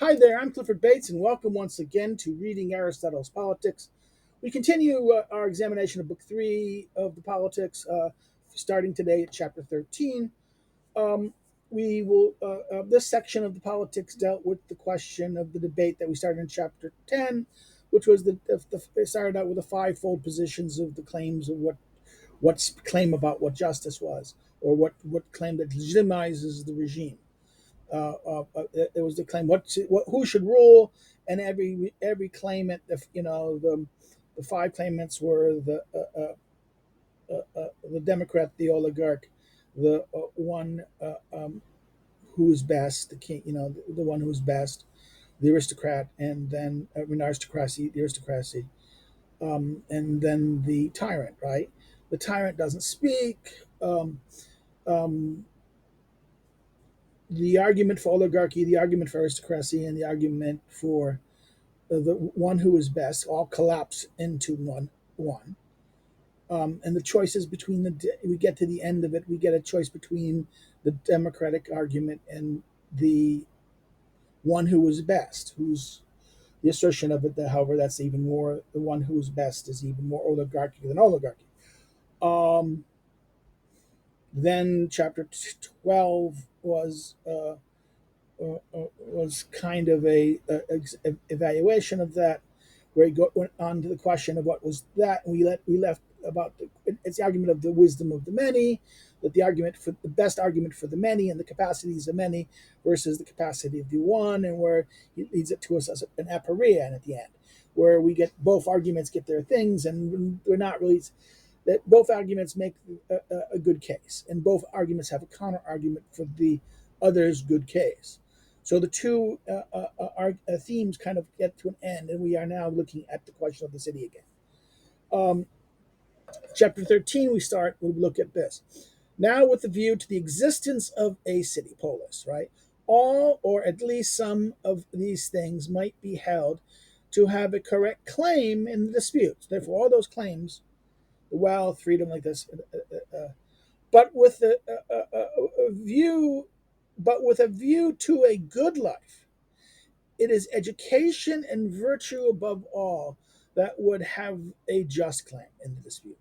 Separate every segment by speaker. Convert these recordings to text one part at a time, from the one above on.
Speaker 1: Hi there, I'm Clifford Bates, and welcome once again to Reading Aristotle's Politics. We continue our examination of Book 3 of the Politics, starting today at Chapter 13. Um, we will. This section of the Politics dealt with the question of the debate that we started in Chapter 10, which was it started out with the fivefold positions of the claims of what's claim about what justice was, or what claim that legitimizes the regime. There was the claim who should rule, and every claimant, the five claimants were the Democrat, the oligarch, the one who is best, the king, the one who is best, the aristocrat, and then the aristocracy, and then the tyrant. Right, the tyrant doesn't speak. Um, the argument for oligarchy, the argument for aristocracy, and the argument for the one who is best all collapse into one. And the choices between we get to the end of it, we get a choice between the democratic argument and the one who is best, who's the assertion of it that, however, that's even more, the one who is best is even more oligarchy than oligarchy. Then chapter 12 was kind of a evaluation of that, where he went on to the question of what was that, and we left about it's the argument of the wisdom of the many, that the argument for the best argument for the many and the capacities of many versus the capacity of the one, and where it leads it to us as an aporia, and at the end, where we get both arguments get their things, and we're not really that both arguments make a good case, and both arguments have a counter argument for the other's good case. So the two themes kind of get to an end, and we are now looking at the question of the city again. Chapter 13, we look at this. Now, with the view to the existence of a city, polis, right? All, or at least some of these things might be held to have a correct claim in the disputes. Therefore, all those claims, the wealth, freedom, like this, but with a view, with a view to a good life. It is education and virtue above all that would have a just claim in the dispute,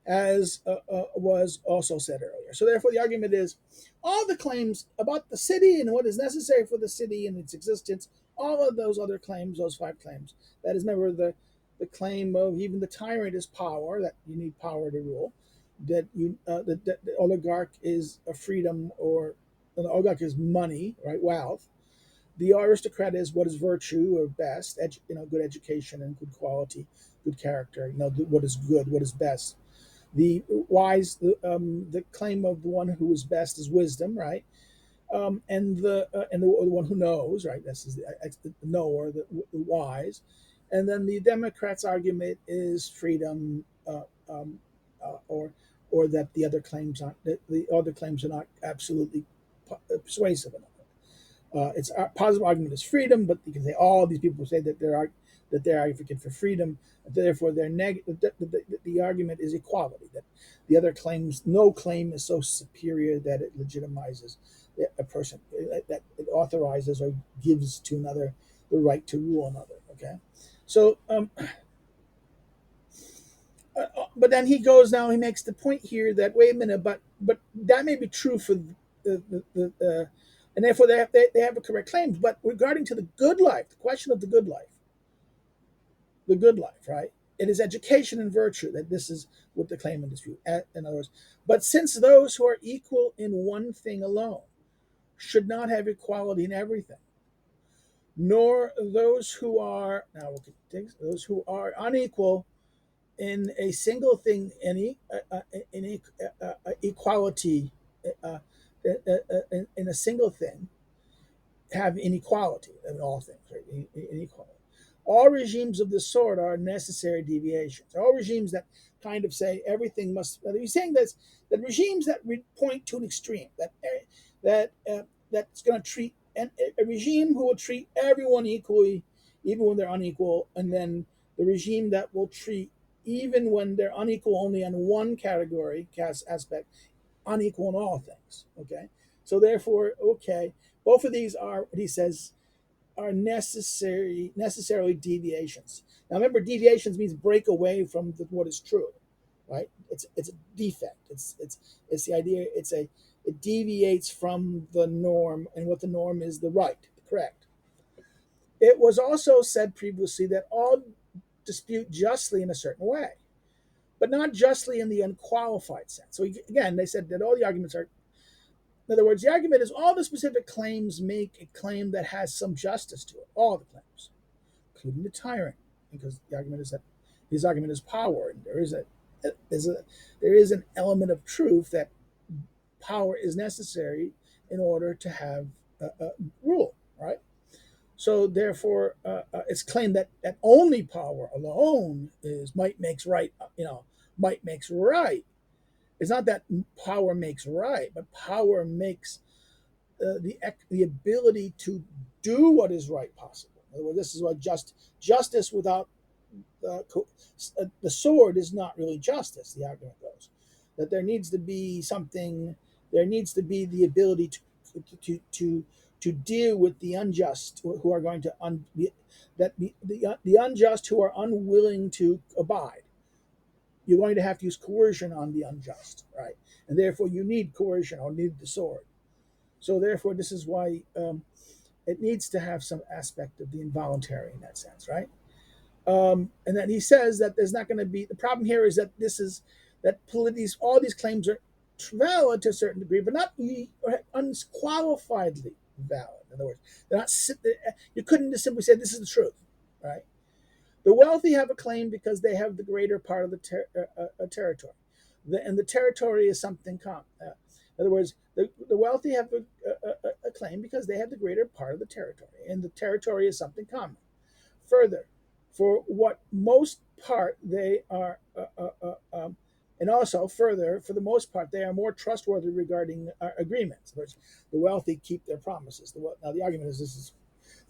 Speaker 1: as was also said earlier. So, therefore, the argument is all the claims about the city and what is necessary for the city and its existence, all of those other claims, those five claims, that is, remember, the claim of even the tyrant is power, that you need power to rule, that the oligarch is a freedom, or the oligarch is money, right, wealth. The aristocrat is what is virtue or best, good education and good quality, good character. What is good, what is best. The wise, the claim of the one who is best is wisdom, right? And the one who knows, right? This is the knower, the wise. And then the Democrats' argument is freedom, or that the other claims aren't, the other claims are not absolutely persuasive enough. Its positive argument is freedom, but you can say all these people say that they're advocate for freedom. Therefore, the argument is equality. That the other claims, no claim is so superior that it legitimizes a person, that it authorizes or gives to another the right to rule another. Okay, so but then he goes now. He makes the point here that wait a minute, but that may be true for the and therefore they have a correct claims. But regarding to the good life, the question of the good life, right? It is education and virtue that this is what the claim and dispute. In other words, but since those who are equal in one thing alone should not have equality in everything, nor those who are now those who are unequal in a single thing, in equality, uh, in a single thing, have inequality in all things, right? Inequality. All regimes of this sort are necessary deviations. All regimes that kind of say everything must. He's saying that regimes that point to an extreme, that's going to treat a regime who will treat everyone equally, even when they're unequal, and then the regime that will treat even when they're unequal only on one category, aspect, unequal in all things. Okay, so therefore, okay, both of these are what he says. are necessarily deviations. Now remember, deviations means break away from what is true, right? It's a defect. It's the idea. It deviates from the norm, and what the norm is the right, the correct. It was also said previously that all dispute justly in a certain way, but not justly in the unqualified sense. So again, they said that all the arguments are. In other words, the argument is all the specific claims make a claim that has some justice to it. All the claims, including the tyrant, because the argument is that his argument is power, and there is an element of truth that power is necessary in order to have rule, right? So therefore, it's claimed that only power alone is might makes right. Might makes right. It's not that power makes right, but power makes the ability to do what is right possible. In other words, this is what justice without the sword is not really justice. The argument goes that there needs to be something. There needs to be the ability to deal with the unjust who are going to the unjust who are unwilling to abide. You're going to have to use coercion on the unjust, right? And therefore, you need coercion or need the sword. So therefore, this is why it needs to have some aspect of the involuntary in that sense, right? And then he says that there's not going to be the problem here is that this is that all these claims are valid to a certain degree, but not unqualifiedly valid. In other words, they're not. You couldn't just simply say this is the truth, right? The wealthy have a claim because they have the greater part of the territory, and the territory is something common. In other words, the wealthy have a claim because they have the greater part of the territory, and the territory is something common. Further, for what most part they are, and also further, for the most part, they are more trustworthy regarding agreements. In other words, the wealthy keep their promises. Now, the argument is this is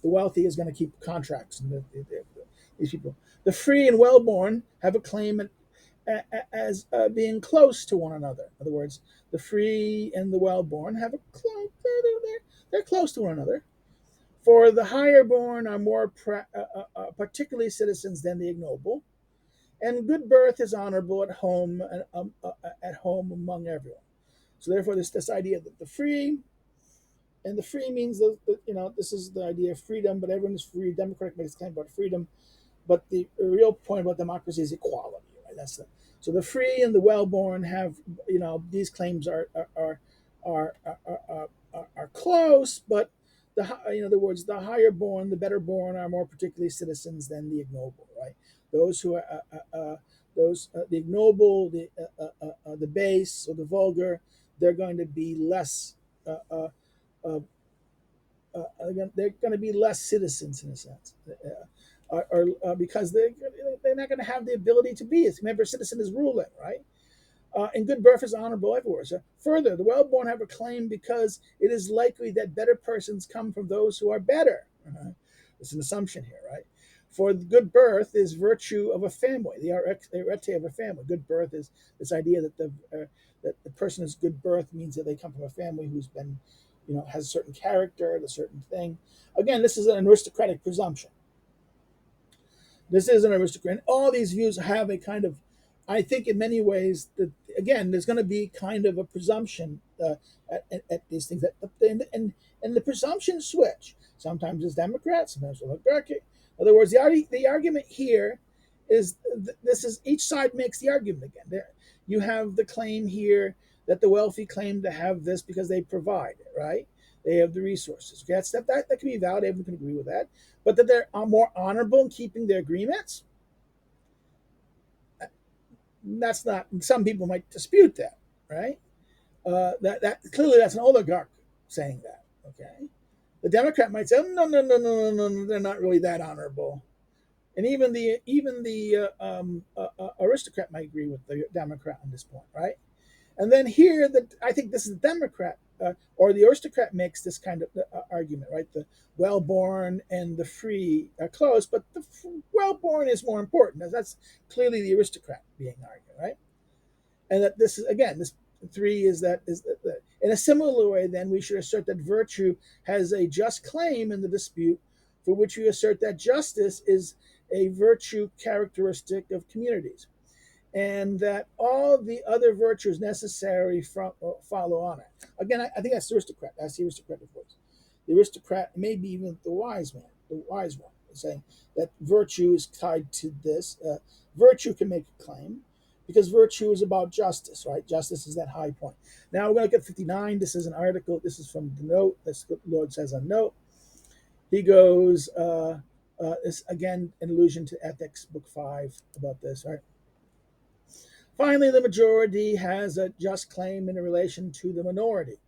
Speaker 1: the wealthy is going to keep contracts, and these people. The free and well-born have a claim as being close to one another. In other words, the free and the well-born have a close. They're close to one another. For the higher born are more particularly citizens than the ignoble, and good birth is honorable at home among everyone. So therefore, this idea that the free means this is the idea of freedom, but everyone is free. Democratic makes a claim about freedom, but the real point about democracy is equality. Right? So the free and the well-born have these claims are are close, but in other words, the higher born, the better born are more particularly citizens than the ignoble. Right? Those who are the ignoble, the base, or the vulgar, they're going to be less. Uh, they're going to be less citizens in a sense, because they're not going to have the ability to be. Remember, citizen is ruling, right? And good birth is honorable everywhere. So further, the well-born have a claim because it is likely that better persons come from those who are better. It's an assumption here, right? For good birth is virtue of a family, the arete of a family. Good birth is this idea that the person is good birth means that they come from a family who's been, has a certain character, a certain thing. Again, this is an aristocratic presumption. This is an aristocrat. And all these views have a kind of, I think, in many ways, that again, there's going to be kind of a presumption at these things, and the presumptions switch. Sometimes it's Democrat, sometimes it's Republican. In other words, the argument here is this is each side makes the argument again. You have the claim here that the wealthy claim to have this because they provide it, right? They have the resources. Okay, that can be valid. Everyone can agree with that. But that they're more honorable in keeping their agreements, that's not. Some people might dispute that, right? That clearly that's an oligarch saying that. Okay, the Democrat might say, oh, no, no, no, no, no, no, they're not really that honorable, and even the aristocrat might agree with the Democrat on this point, right? And then here, I think this is the Democrat or the aristocrat makes this kind of argument, right? The well-born and the free are close, but the well-born is more important. That's clearly the aristocrat being argued, right? And that this is again, this three is in a similar way. Then we should assert that virtue has a just claim in the dispute for which we assert that justice is a virtue characteristic of communities, and that all the other virtues necessary from follow on it. Again, I think that's the aristocrat. That's the aristocratic voice. The aristocrat, maybe even the wise man, the wise one, is saying that virtue is tied to this. Virtue can make a claim because virtue is about justice, right? Justice is that high point. Now we're going to get 59. This is an article. This is from the note. That's what Lord says on note. He goes, this again, an allusion to Ethics, Book 5, about this, right? Finally, the majority has a just claim in relation to the minority,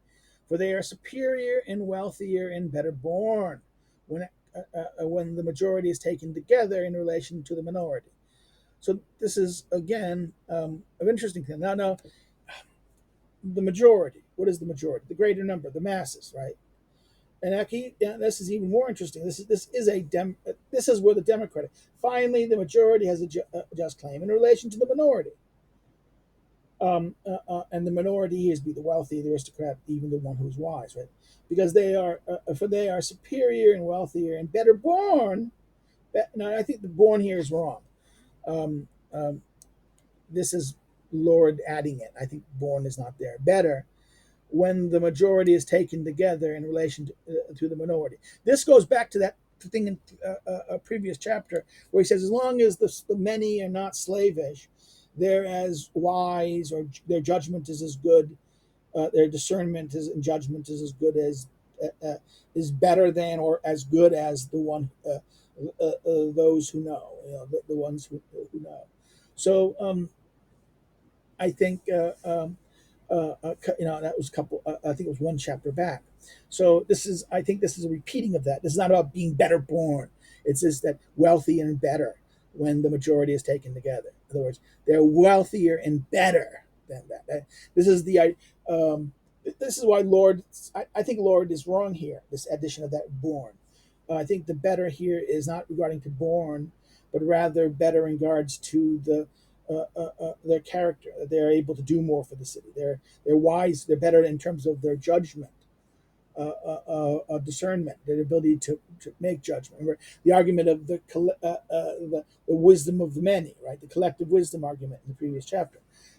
Speaker 1: for they are superior and wealthier and better born when the majority is taken together in relation to the minority. So this is, again, an interesting thing. Now, the majority, what is the majority? The greater number, the masses, right? And actually, this is even more interesting. This is where the Democratic. Finally, the majority has a just claim in relation to the minority. And the minority is be the wealthy, the aristocrat, even the one who's wise, right? Because they are superior and wealthier and better born. Now, I think the born here is wrong. Um, um, this is Lord adding it. I think born is not there. Better when the majority is taken together in relation to the minority. This goes back to that thing in a previous chapter where he says, as long as the many are not slavish, they're as wise, or their judgment is as good, their discernment is and judgment is as good as is better than or as good as the one those who know, the ones who know. So I think that was a couple. I think it was one chapter back. So I think this is a repeating of that. This is not about being better born. It's just that wealthy and better when the majority is taken together. In other words, they're wealthier and better than that. This is the. This is why Lord. I think Lord is wrong here. This addition of that born. I think the better here is not regarding to born, but rather better in regards to their character. They're able to do more for the city. They're wise. They're better in terms of their judgment, discernment, their ability to make judgment. Remember the argument of the wisdom of the many, right? The collective wisdom argument in the previous chapter,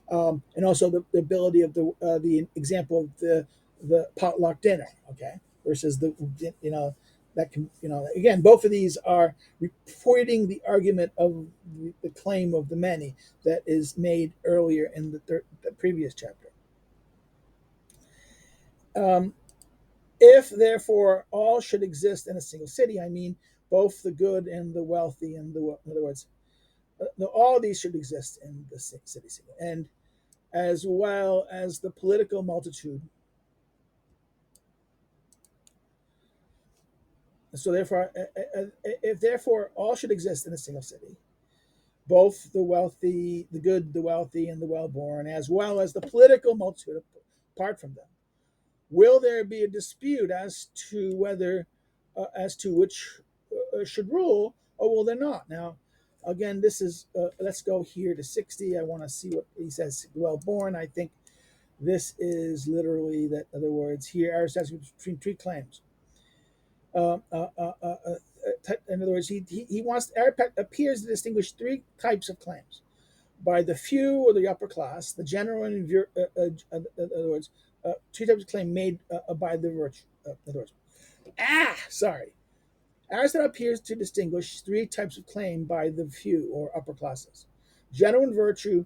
Speaker 1: and also the ability of the example of the potluck dinner, okay, versus the that can again, both of these are reporting the argument of the claim of the many that is made earlier in the previous chapter. If therefore all should exist in a single city, I mean both the good and the wealthy, and in other words, all these should exist in the city, and as well as the political multitude. So therefore, if therefore all should exist in a single city, both the wealthy, the good, the wealthy, and the well-born, as well as the political multitude apart from them, will there be a dispute as to whether, as to which should rule, or will there not? Now, again, this is, let's go here to 60. I want to see what he says, well-born. I think this is literally that, in other words, here, Aristotle between three claims. In other words, he wants, Aristotle appears to distinguish three types of claims: by the few or the upper class, the general, and in other words, two types of claim made by the virtue. In other words, sorry. Aristotle appears to distinguish three types of claim by the few or upper classes: genuine virtue,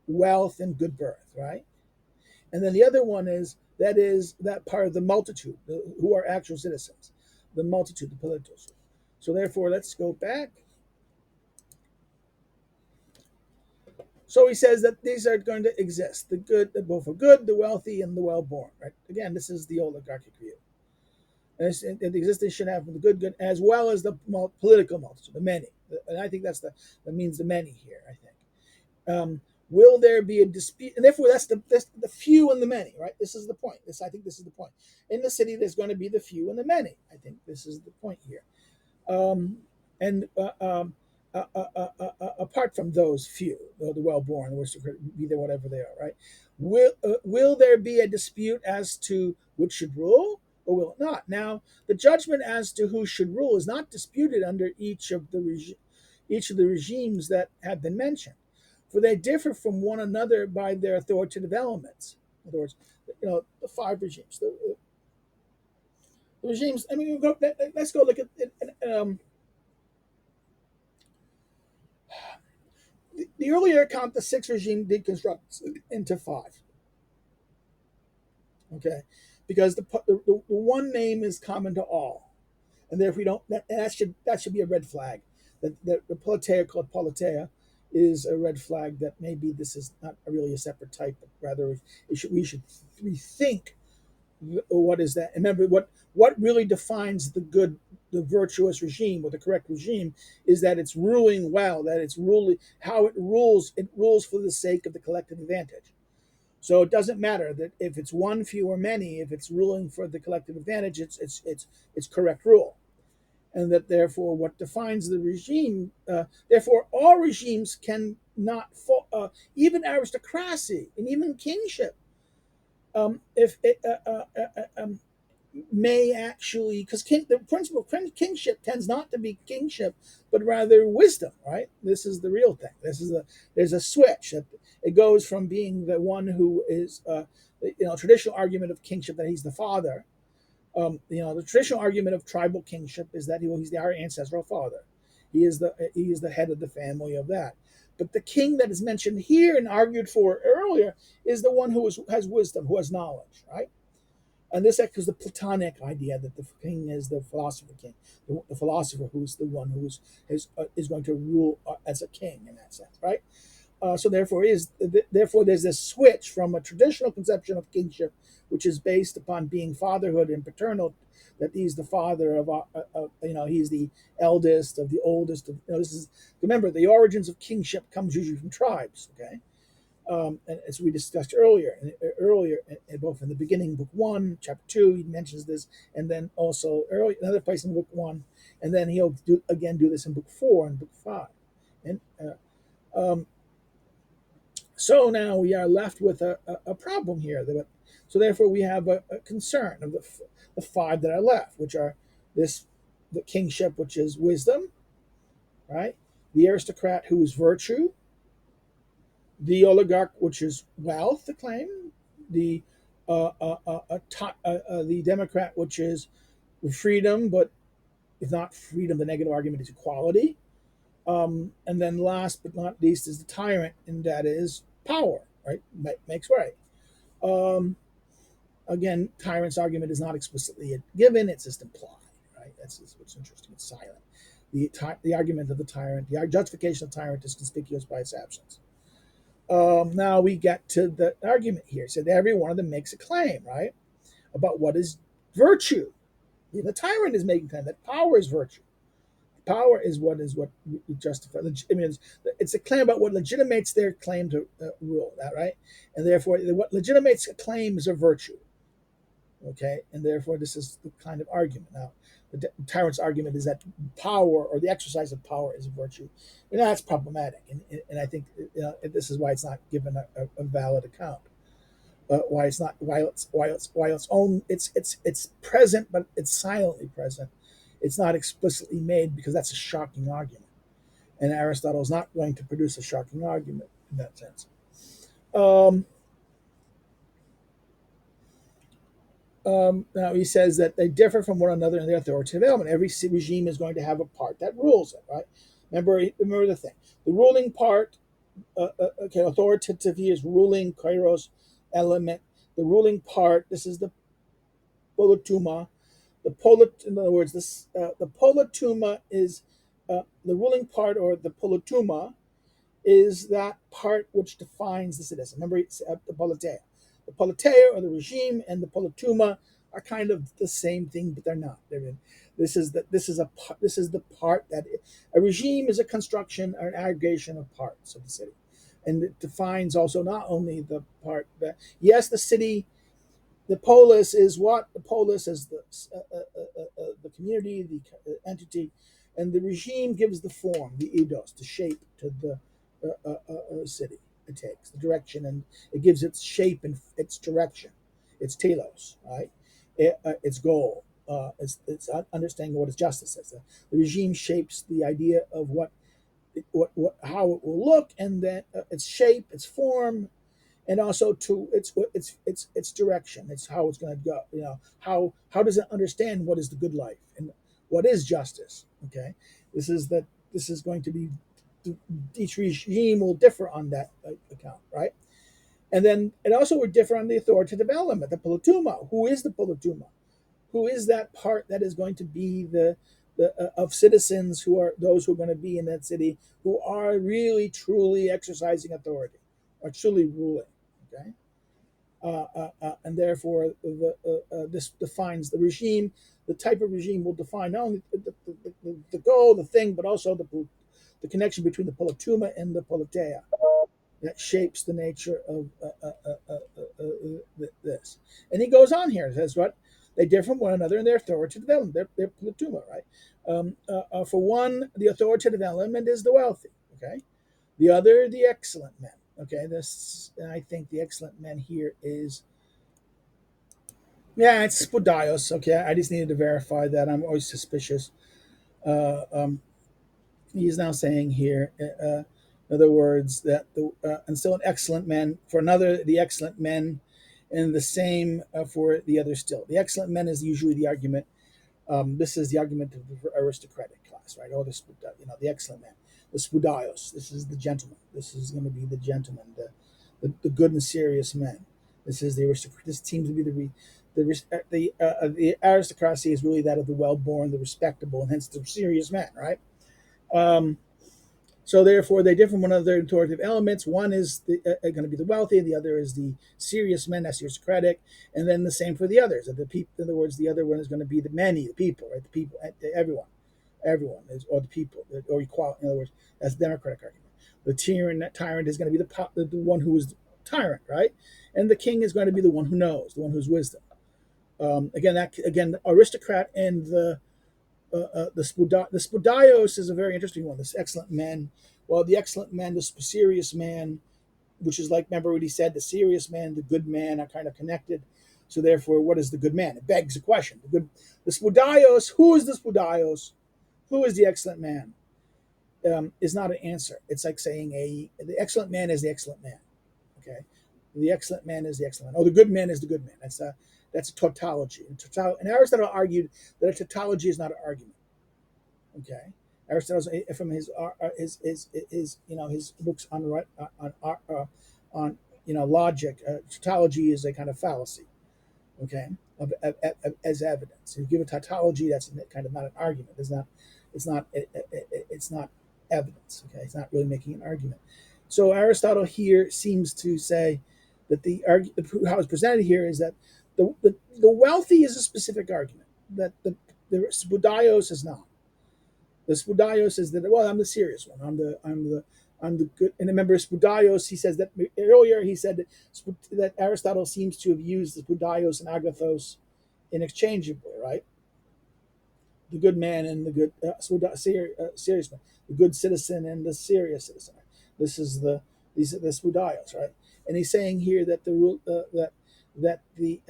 Speaker 1: wealth, and good birth, right? And then the other one is that part of the multitude who are actual citizens, the multitude, the politos. So therefore, let's go back. So he says that these are going to exist: the good, both the good, the wealthy, and the well-born. Right? Again, this is the oligarchic view. And the existence should have the good, as well as the political multitude, the many. And I think that means the many here. I think. Will there be a dispute? And therefore, that's the few and the many, right? This is the point. I think this is the point. In the city, there's going to be the few and the many. I think this is the point here. And apart from those few, the well-born, be there whatever they are, right? Will there be a dispute as to which should rule, or will it not? Now, the judgment as to who should rule is not disputed under each of the regimes that have been mentioned, for they differ from one another by their authoritative elements. In other words, the five regimes. The regimes. I mean, let's go look at the earlier account. The sixth regime deconstructs into five. Okay, because the one name is common to all, and therefore we don't. That should be a red flag. That the politeia called politeia is a red flag that maybe this is not really a separate type, but rather we should rethink what is that. And remember, what really defines the virtuous regime or the correct regime is that it's ruling well, that it's ruling how it rules. It rules for the sake of the collective advantage. So it doesn't matter that if it's one, few, or many. If it's ruling for the collective advantage, it's correct rule, and that therefore what defines the regime. Therefore, all regimes can not fall, even aristocracy and even kingship. If may actually, because the principle of kingship tends not to be kingship, but rather wisdom, right? This is the real thing. There's a switch. It goes from being the one who is, traditional argument of kingship that he's the father. The traditional argument of tribal kingship is that he's our ancestral father. He is the head of the family of that. But the king that is mentioned here and argued for earlier is the one who has wisdom, who has knowledge, right? And this echoes the Platonic idea that the king is the philosopher king, the philosopher who's the one is going to rule as a king in that sense, right? So therefore there's this switch from a traditional conception of kingship, which is based upon being fatherhood and paternal, that he's the father he's the eldest of the oldest. This is, remember, the origins of kingship comes usually from tribes, okay? And as we discussed earlier, both in the beginning, book 1, chapter 2, he mentions this, and then also another place in book 1, and then he'll do this in book 4 and book 5. And so now we are left with a problem here. So therefore we have a concern of the 5 that are left, which are the kingship, which is wisdom, right? The aristocrat, who is virtue, the oligarch, which is wealth, the claim, the the Democrat, which is freedom, but if not freedom, the negative argument is equality. And then last but not least is the tyrant, and that is power, right? Makes right. Again, tyrant's argument is not explicitly given; it's just implied, right? That's what's interesting. It's silent. The argument of the tyrant, the justification of the tyrant, is conspicuous by its absence. Now we get to the argument here. So every one of them makes a claim, right, about what is virtue. The tyrant is making a claim that power is virtue. Power is what justifies. I mean, it's a claim about what legitimates their claim to rule. That right, and therefore, what legitimates a claim is a virtue. Okay, and therefore, this is the kind of argument. Now, the tyrant's argument is that power or the exercise of power is a virtue, and that's problematic. And I think this is why it's not given a valid account. Why it's not it's present, but it's silently present. It's not explicitly made because that's a shocking argument, and Aristotle is not going to produce a shocking argument in that sense. Now he says that they differ from one another in their authoritative element. Every regime is going to have a part that rules it, right? Remember the thing. The ruling part, authoritative is ruling kairos element. The ruling part. This is the polituma. In other words, the polituma is the ruling part, or the polituma is that part which defines the citizen. Remember, it's the politeia. The politeia, or the regime, and the polituma are kind of the same thing, but they're not. This is the part that a regime is a construction or an aggregation of parts of the city, and it defines also not only the part that the city. The polis is what? The polis is the community, the entity, and the regime gives the form, the eidos, the shape to the city. It takes the direction, and it gives its shape and its direction, its telos, right? its goal. It's understanding what is justice is. The regime shapes the idea of how it will look, and then its shape, its form, and also to its direction. It's how it's going to go. How does it understand what is the good life and what is justice? Okay, this is that this is going to be each regime will differ on that account, right? And then it also would differ on the authoritative element, the polituma. Who is the polituma? Who is that part that is going to be the of citizens who are those who are going to be in that city who are really truly exercising authority, or truly ruling? Okay, and therefore this defines the regime. The type of regime will define not only the goal, the thing, but also the connection between the polituma and the politea that shapes the nature of this. And he goes on here and says, what? They differ from one another in their authoritative element, their plutuma, right? For one, the authoritative element is the wealthy, okay? The other, the excellent men, okay? This, and I think the excellent men here is, yeah, it's Spudaios, okay? I just needed to verify that. I'm always suspicious. Uh, um, he's now saying here, in other words, that and still an excellent man for another, the excellent men, and the same for the other still. The excellent men is usually the argument. This is the argument of the aristocratic class, right? Oh, the excellent man, the spudaios. This is the gentleman. This is going to be the gentleman, the good and serious men. This is the aristocrat. This seems to be the aristocracy is really that of the well-born, the respectable, and hence the serious man, right? Um, so therefore, they differ from one another in authoritative elements. One is going to be the wealthy, and the other is the serious men, that's aristocratic, and then the same for the others. The people, in other words, the other one is going to be the many, the people, right? The people, everyone is, or the people, or equality. In other words, that's the democratic argument. The tyrant is going to be the one who is the tyrant, right? And the king is going to be the one who knows, the one who's wisdom. Again, the aristocrat and the Spudaios is a very interesting one. This excellent man. Well, the excellent man, the serious man, which is like, remember what he said, the serious man, the good man are kind of connected. So therefore, what is the good man? It begs the question. The Spudaios, who is the Spudaios? Who is the excellent man? Is not an answer. It's like saying the excellent man is the excellent man. Okay, the excellent man is the excellent man. Oh, the good man is the good man. That's a tautology. And Aristotle argued that a tautology is not an argument. Okay, Aristotle from his books on logic, tautology is a kind of fallacy. Okay, as evidence. If you give a tautology, that's kind of not an argument. It's not evidence. Okay, it's not really making an argument. So Aristotle here seems to say that how it's presented here is that the wealthy is a specific argument, that the Spudaios is not. The Spudaios is that, well, I'm the serious one. I'm the good. And remember, Spudaios, he says that earlier he said that Aristotle seems to have used the Spudaios and Agathos interchangeably, right? The good man and the good serious man, the good citizen and the serious citizen. This is these are the Spudaios, right? And he's saying here that the rule that the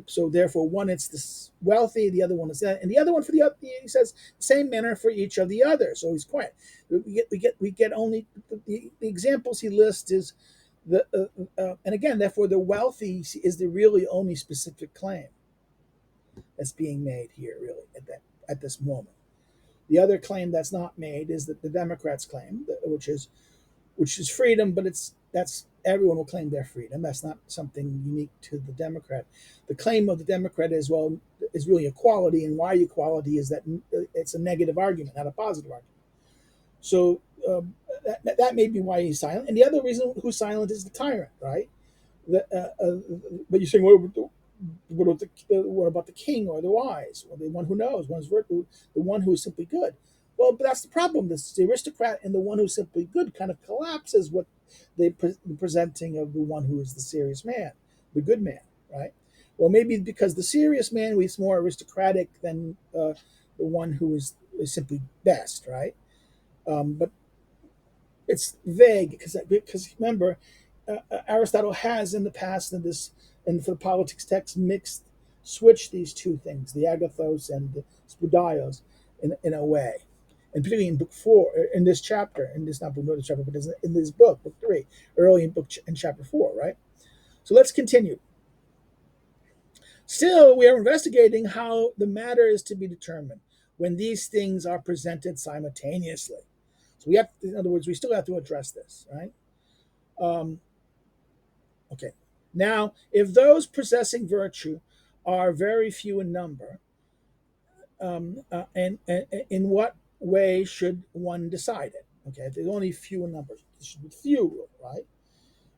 Speaker 1: so therefore one it's the wealthy, the other one is that, and the other one for the other. He says same manner for each of the others. So he's quiet. We get only the examples he lists is and again therefore the wealthy is the really only specific claim that's being made here really at this moment. The other claim that's not made is that the Democrats claim, which is freedom, but that's everyone will claim their freedom. That's not something unique to the Democrat. The claim of the Democrat is really equality, and why equality is that it's a negative argument, not a positive argument. So that may be why he's silent. And the other reason who's silent is the tyrant, right? But you're saying, what about the king or the wise, or the one who knows, the one who is simply good? Well, but that's the problem. The aristocrat and the one who's simply good kind of collapses what the presenting of the one who is the serious man, the good man, right? Well, maybe because the serious man is more aristocratic than the one who is simply best, right? But it's vague because remember, Aristotle has in the past and for the politics text mixed switch these two things, the agathos and the spudaios, in a way. And particularly in book 4, in this chapter, in this not book, not this chapter, but in this book 3, early in chapter 4, right? So let's continue. Still, we are investigating how the matter is to be determined when these things are presented simultaneously. So we have, in other words, we still have to address this, right? Um, okay. Now, if those possessing virtue are very few in number, and in what way should one decide it? Okay, if there's only few in numbers, this should be few rule, right?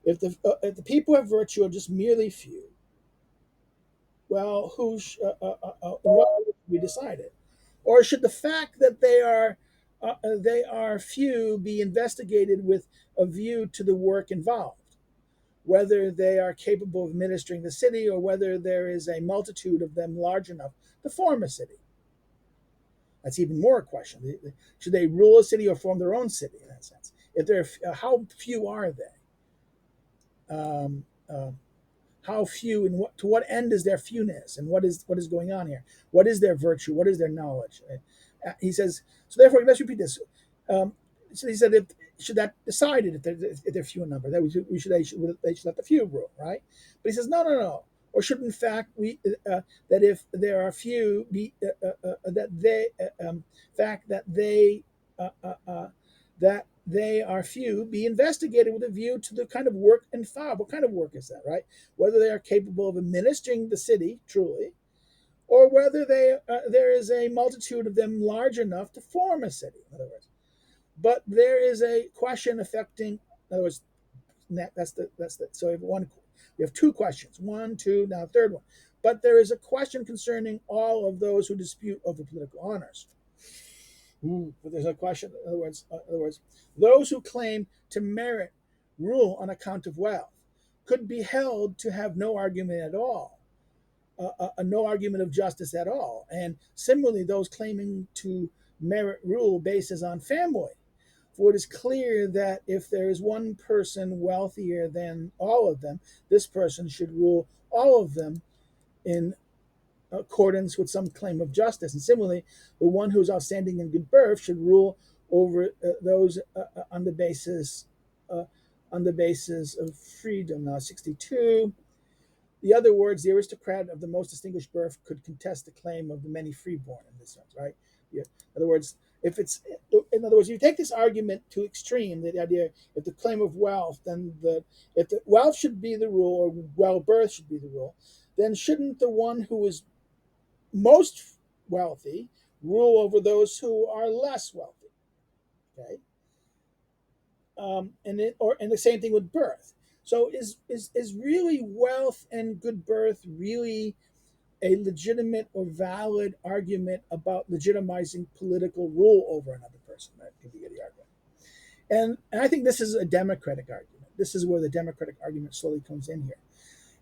Speaker 1: If the people of virtue are just merely few, well, what should be decided? Or should the fact that they are few be investigated with a view to the work involved, whether they are capable of administering the city or whether there is a multitude of them large enough to form a city? That's even more a question. Should they rule a city or form their own city in that sense? If they're how few are they? Um, uh, how few and to what end is their fewness, and what is going on here? What is their virtue? What is their knowledge? He says. So therefore, let's repeat this. Um, so he said, should that decided if they're few in number, that they should let the few rule, right? But he says no, no, no. Or should in fact that if there are few be that they fact uh, uh, uh, that they are few be investigated with a view to the kind of work involved. What kind of work is that, right? Whether they are capable of administering the city truly, or whether there is a multitude of them large enough to form a city. In other words, but there is a question affecting. In other words, that's the. So we have two questions. One, two, now third one. But there is a question concerning all of those who dispute over political honors. But there's a question. In other words, those who claim to merit rule on account of wealth could be held to have no argument at all, no argument of justice at all. And similarly, those claiming to merit rule bases on family. For it is clear that if there is one person wealthier than all of them, this person should rule all of them in accordance with some claim of justice. And similarly, the one who is outstanding in good birth should rule over those uh, on the basis of freedom. Now, 62. The other words, the aristocrat of the most distinguished birth could contest the claim of the many freeborn in this sense, right? Yeah. In other words, you take this argument to extreme, the idea if the claim of wealth, then if the wealth should be the rule or well birth should be the rule, then shouldn't the one who is most wealthy rule over those who are less wealthy? Okay, and the same thing with birth. So is really wealth and good birth really a legitimate or valid argument about legitimizing political rule over another person? That could be the argument. And I think this is a democratic argument. This is where the democratic argument slowly comes in here.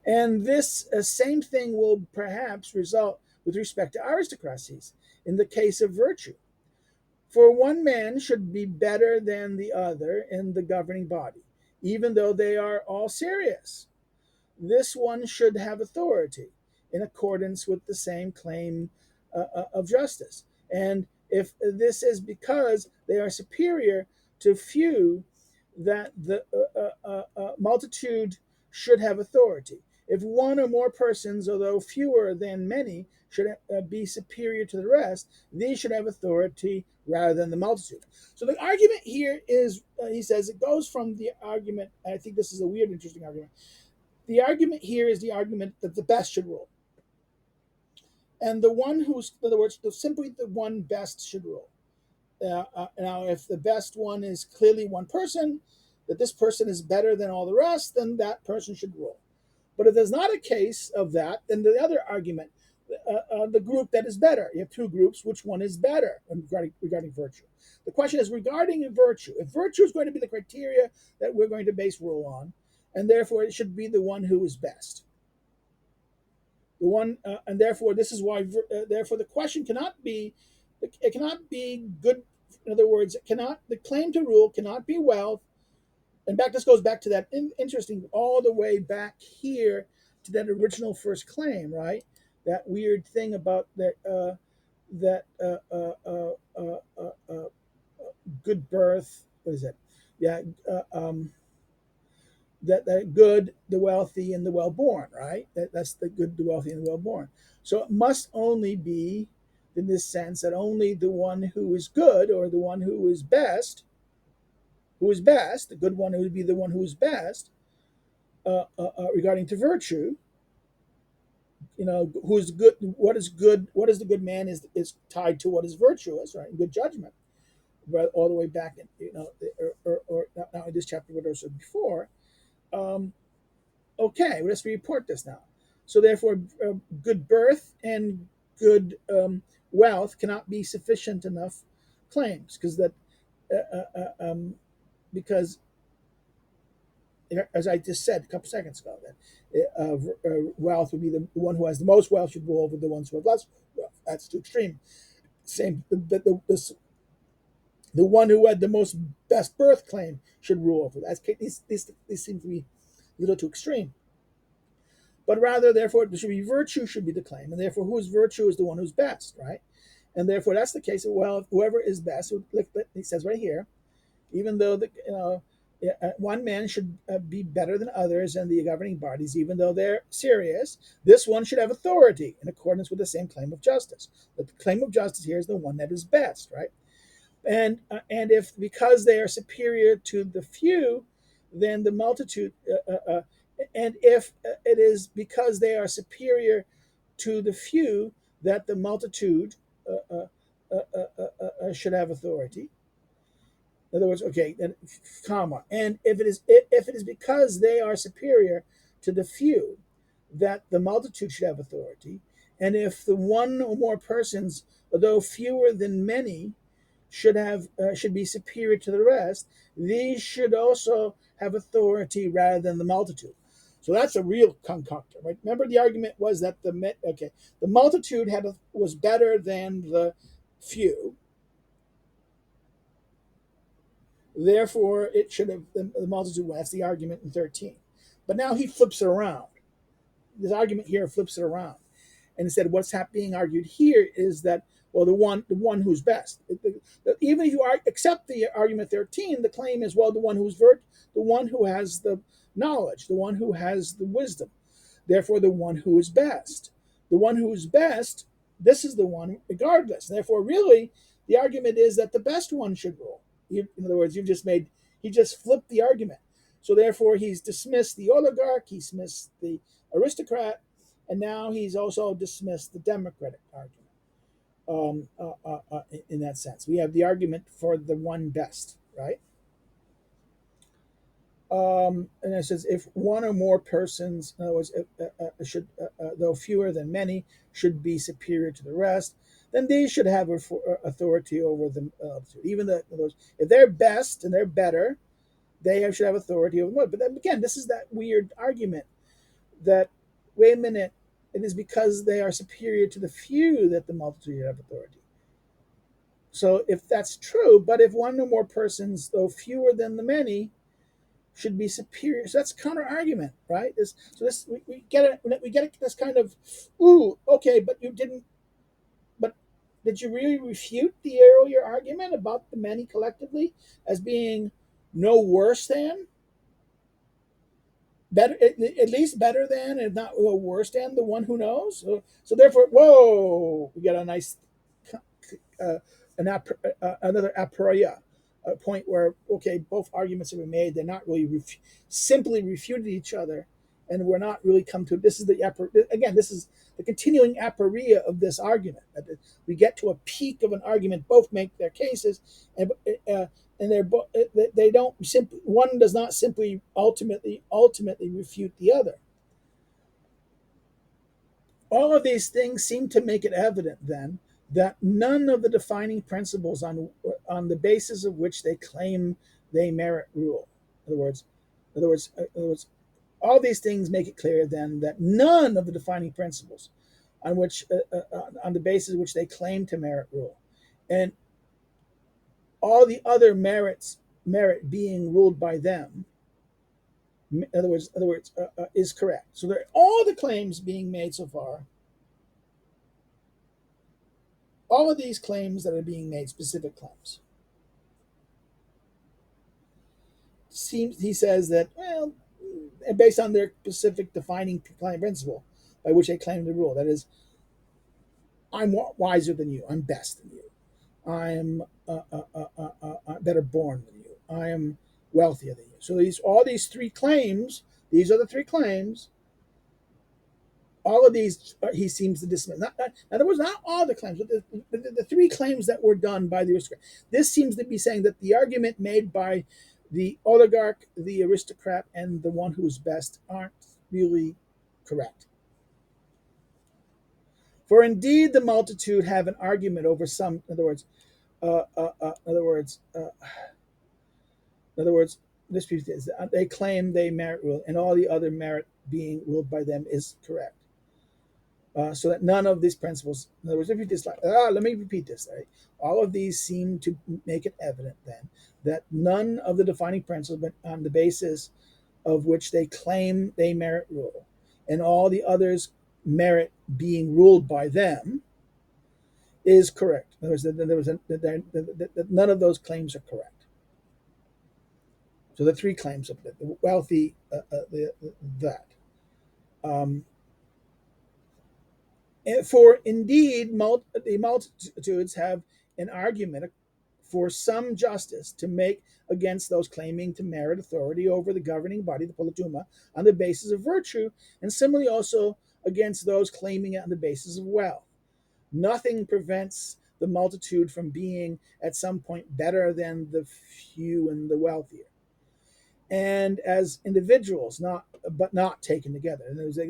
Speaker 1: And this same thing will perhaps result with respect to aristocracies in the case of virtue. For one man should be better than the other in the governing body, even though they are all serious. This one should have authority in accordance with the same claim of justice. And if this is because they are superior to few, that the multitude should have authority. If one or more persons, although fewer than many, should be superior to the rest, these should have authority rather than the multitude. So the argument here is, he says, it goes from the argument, and I think this is a weird, interesting argument. The argument here is the argument that the best should rule. And the one who's, in other words, simply the one best should rule. Now, if the best one is clearly one person, that this person is better than all the rest, then that person should rule. But if there's not a case of that, then the other argument, the group that is better. You have two groups, which one is better regarding virtue? The question is regarding virtue. If virtue is going to be the criteria that we're going to base rule on, and therefore it should be the one who is best. The one, and therefore this is why. Therefore, the question cannot be, it cannot be good. In other words, it cannot. The claim to rule cannot be wealth. And back, this goes back to that interesting, all the way back here to that original first claim, right? that weird thing about that good birth. What is it? Yeah, that good, the wealthy, and the well-born, right? That's the good, the wealthy, and the well-born. So it must only be in this sense that only the one who is good, or the one who is best, the good one who would be the one who is best, regarding to virtue. Who's good? What is good? What is the good man is tied to what is virtuous, right? Good judgment, right? All the way back in, or not in this chapter, but also before. Um, Okay, well, let's report this now. So therefore, good birth and good wealth cannot be sufficient enough claims, because that because as I just said a couple seconds ago, that wealth would be the one who has the most wealth should rule over the ones who have less wealth. That's too extreme. Same, the one who had the most best birth claim should rule over. These seem to be a little too extreme. But rather, therefore, it should be virtue should be the claim, and therefore, whose virtue is the one who's best, right? And therefore, that's the case. Well, whoever is best, like he says right here, even though one man should be better than others and the governing bodies, even though they're serious, this one should have authority in accordance with the same claim of justice. But the claim of justice here is the one that is best, right? And if because they are superior to the few, then the multitude, and if it is because they are superior to the few that the multitude should have authority. In other words, okay, then comma, and if it is because they are superior to the few that the multitude should have authority, and if the one or more persons, although fewer than many, should be superior to the rest, these should also have authority rather than the multitude. So that's a real concoctor, right? Remember, the argument was that the multitude was better than the few, therefore it should have the multitude. That's the argument in 13. But now he flips it around. This argument here flips it around, and instead what's being argued here is that, well, the one who's best. Even if you accept the argument 13, the claim is, well, the one who has the knowledge, the one who has the wisdom, therefore the one who is best. The one who is best, this is the one regardless. Therefore, really, the argument is that the best one should rule. In other words, he just flipped the argument. So therefore, he's dismissed the oligarch, he dismissed the aristocrat, and now he's also dismissed the democratic argument. In that sense, we have the argument for the one best, right? And it says, if one or more persons, in other words, should, though fewer than many, should be superior to the rest, then they should have authority over them. Even the, in other words, if they're best and they're better, they should have authority over more. But then again, this is that weird argument that, wait a minute, it is because they are superior to the few that the multitude have authority. So if that's true, but if one or more persons, though fewer than the many, should be superior, so that's counter argument, right? We get it. We get it. This kind of, ooh, okay, but you didn't. But did you really refute the earlier argument about the many collectively as being no worse than, better, at least better than, if not worse than, the one who knows? So therefore, whoa, we got a nice uh, another aporia, a point where, okay, both arguments have been made. They're not really simply refuted each other, and we're not really come to. This is this is the continuing aporia of this argument. We get to a peak of an argument. Both make their cases, and they don't simply. One does not simply ultimately refute the other. All of these things seem to make it evident, then, that none of the defining principles on the basis of which they claim they merit rule. In other words, all these things make it clear, then, that none of the defining principles on the basis of which they claim to merit rule, and all the other merit being ruled by them, in other words, is correct. So all the claims being made so far all of these claims that are being made, specific claims, seems he says that, well, based on their specific defining claim principle by which they claim to rule, that is, I'm wiser than you, I'm best than you, I'm better born than you, I am wealthier than you. So these all these three claims, these are the three claims. All of these he seems to dismiss. In other words, not all the claims, but the three claims that were done by the aristocrat. This seems to be saying that the argument made by the oligarch, the aristocrat, and the one who's best aren't really correct. For indeed, the multitude have an argument over some. In other words, uh, uh, uh, in other words, uh, in other words, this piece is they claim they merit rule, and all the other merit being ruled by them is correct. So that none of these principles, in other words, if you just like, let me repeat this, right? All of these seem to make it evident then that none of the defining principles, but on the basis of which they claim they merit rule, and all the others merit being ruled by them, is correct. In other words, that none of those claims are correct. So the three claims of the wealthy, that. Um, For indeed, the multitudes have an argument for some justice to make against those claiming to merit authority over the governing body, the polituma, on the basis of virtue, and similarly also against those claiming it on the basis of wealth. Nothing prevents the multitude from being at some point better than the few and the wealthier, and as individuals, not taken together. In other words,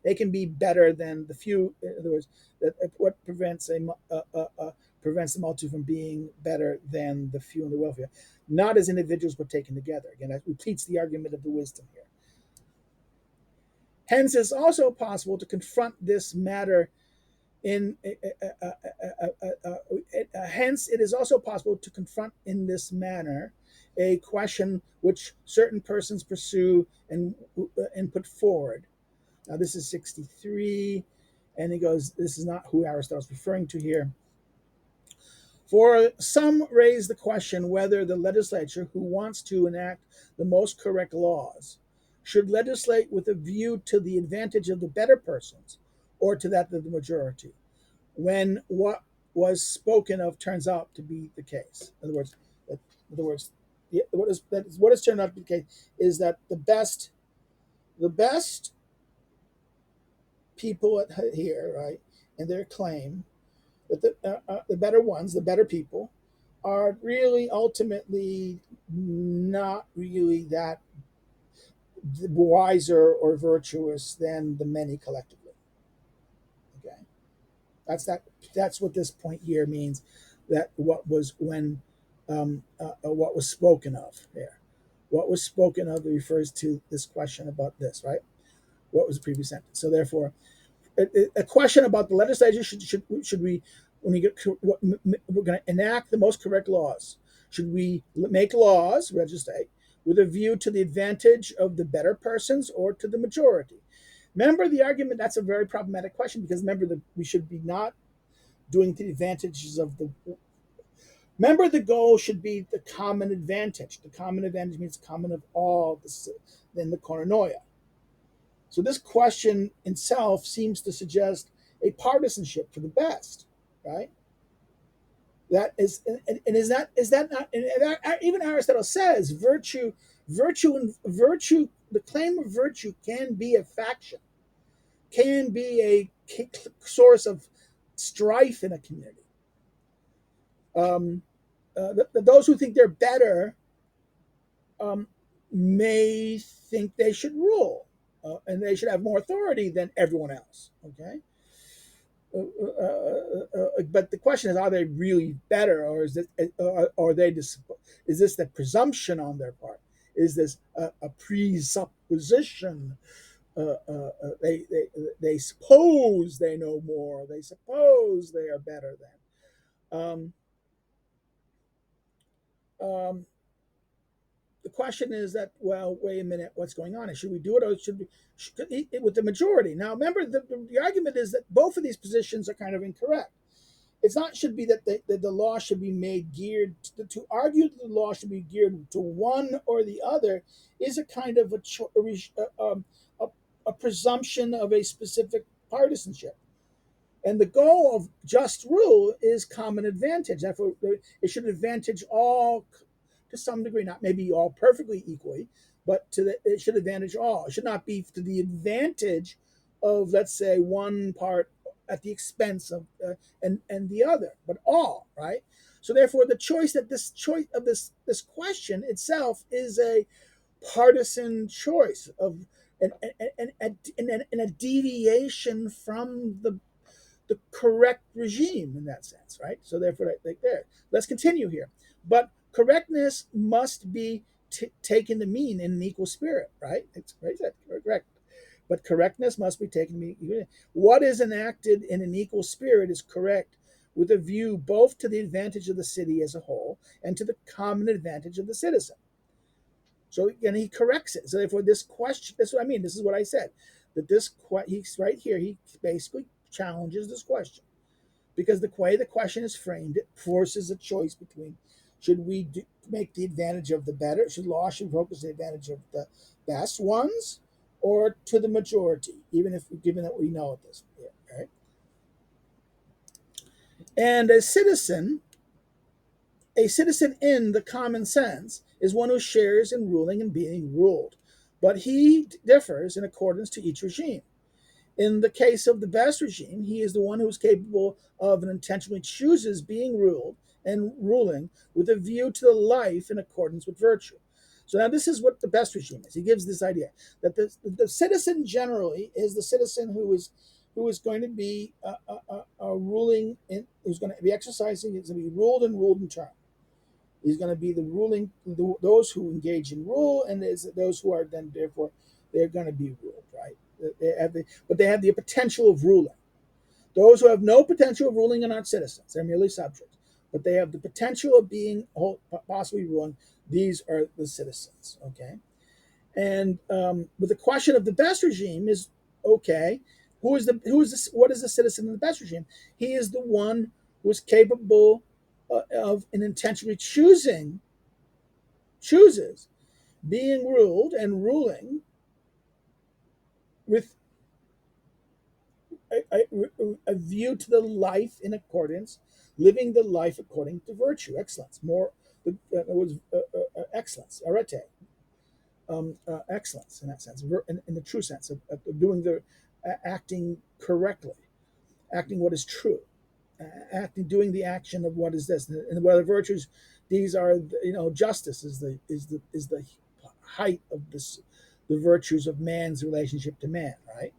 Speaker 1: they can be better than the few. In other words, that what prevents the multitude from being better than the few and the wealthier, not as individuals but taken together. Again, that repeats the argument of the wisdom here. Hence, it's also possible to confront this matter in hence it is also possible to confront in this manner a question which certain persons pursue and put forward. Now this is 63, and he goes, this is not who Aristotle's referring to here. For some raise the question whether the legislature who wants to enact the most correct laws should legislate with a view to the advantage of the better persons or to that of the majority, when what was spoken of turns out to be the case. In other words, what has turned out to be the case is that the best people here, right, and their claim that the better ones, the better people, are really ultimately not really that wiser or virtuous than the many collectively. Okay, that's that. That's what this point here means. That what was when what was spoken of there. What was spoken of refers to this question about this, right? What was the previous sentence? So therefore, a question about the legislature should we, when we get we're going to enact the most correct laws, should we make laws, legislate, with a view to the advantage of the better persons or to the majority? Remember the argument, that's a very problematic question, because remember that we should be not doing the advantages of the. Remember, the goal should be the common advantage. The common advantage means common of all, then the koinonia. So this question itself seems to suggest a partisanship for the best, right? That is, and is that not? And even Aristotle says virtue. The claim of virtue can be a faction, can be a source of strife in a community. Um, those who think they're better um, may think they should rule, and they should have more authority than everyone else. Okay, but the question is, are they really better, or is this, or are they is this the presumption on their part? Is this a presupposition? They suppose they know more. They suppose they are better than. Um, the question is that, well, wait a minute, what's going on? Should we do it, or should we with the majority? Now, remember, the argument is that both of these positions are kind of incorrect. it's not should be that the law should be made geared to argue that the law should be geared to one or the other is a kind of a, a presumption of a specific partisanship. And the goal of just rule is common advantage. Therefore, it should advantage all to some degree, not maybe all perfectly equally, but it should advantage all. It should not be to the advantage of, let's say, one part at the expense of and the other, but all, right? So therefore, the choice that this choice of this question itself is a partisan choice of and a deviation from the correct regime in that sense, right? So therefore, like there. Let's continue here. But correctness must be taken to mean in an equal spirit, right? It's right, correct. But correctness must be taken to mean what is enacted in an equal spirit is correct with a view both to the advantage of the city as a whole and to the common advantage of the citizen. So again, he corrects it. So therefore, this question, that's what I mean. This is what I said. That he's right here, he basically challenges this question because the way the question is framed, it forces a choice between should we make the advantage of the better, should law should focus the advantage of the best ones, or to the majority, even if given that we know it this year, right? And a citizen in the common sense is one who shares in ruling and being ruled, but he differs in accordance to each regime. In the case of the best regime, he is the one who is capable of and intentionally chooses being ruled and ruling with a view to the life in accordance with virtue. So now this is what the best regime is. He gives this idea that the citizen generally is the citizen who is going to be ruling, who's going to be exercising, is going to be ruled and ruled in turn. He's going to be the ruling, those who engage in rule, and there's those who are then therefore they're going to be ruled, right? But they have the potential of ruling. Those who have no potential of ruling are not citizens; they're merely subjects. But they have the potential of being possibly ruling. These are the citizens. Okay, and but the question of the best regime is okay. Who is this? What is the citizen in the best regime? He is the one who is capable of and intentionally chooses being ruled and ruling with a view to the life in accordance, living the life according to virtue, excellence, more was excellence, arete, excellence in that sense, in the true sense of doing acting correctly, acting what is true, doing the action of what is this, and what are the virtues. These are, justice is the height of this, the virtues of man's relationship to man, right?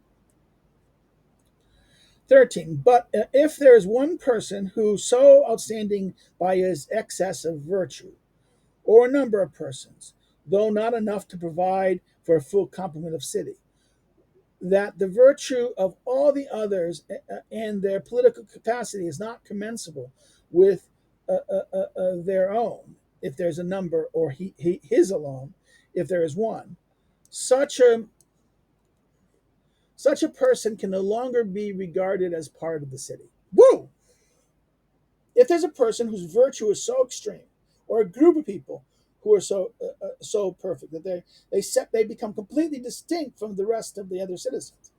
Speaker 1: 13. But if there is one person who so outstanding by his excess of virtue, or a number of persons, though not enough to provide for a full complement of city, that the virtue of all the others and their political capacity is not commensurable with their own, if there's a number, or his alone, if there is one, such a such a person can no longer be regarded as part of the city. Woo! If there's a person whose virtue is so extreme, or a group of people who are so perfect that they become completely distinct from the rest of the other citizens,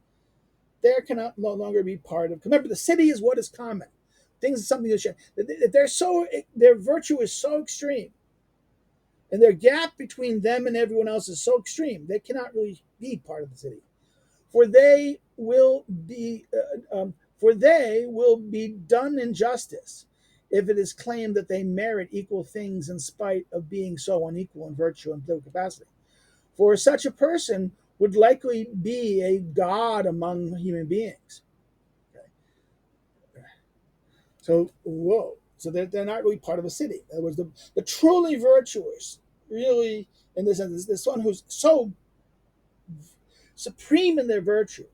Speaker 1: there cannot no longer be part of. Remember, the city is what is common. Things is something that share. Their virtue is so extreme, and their gap between them and everyone else is so extreme. They cannot really be part of the city, for they will be done injustice if it is claimed that they merit equal things in spite of being so unequal in virtue and political capacity. For such a person would likely be a god among human beings. Okay. So, whoa. So they're not really part of a city. In other words, the truly virtuous, really, in this sense, this one who's so supreme in their virtue,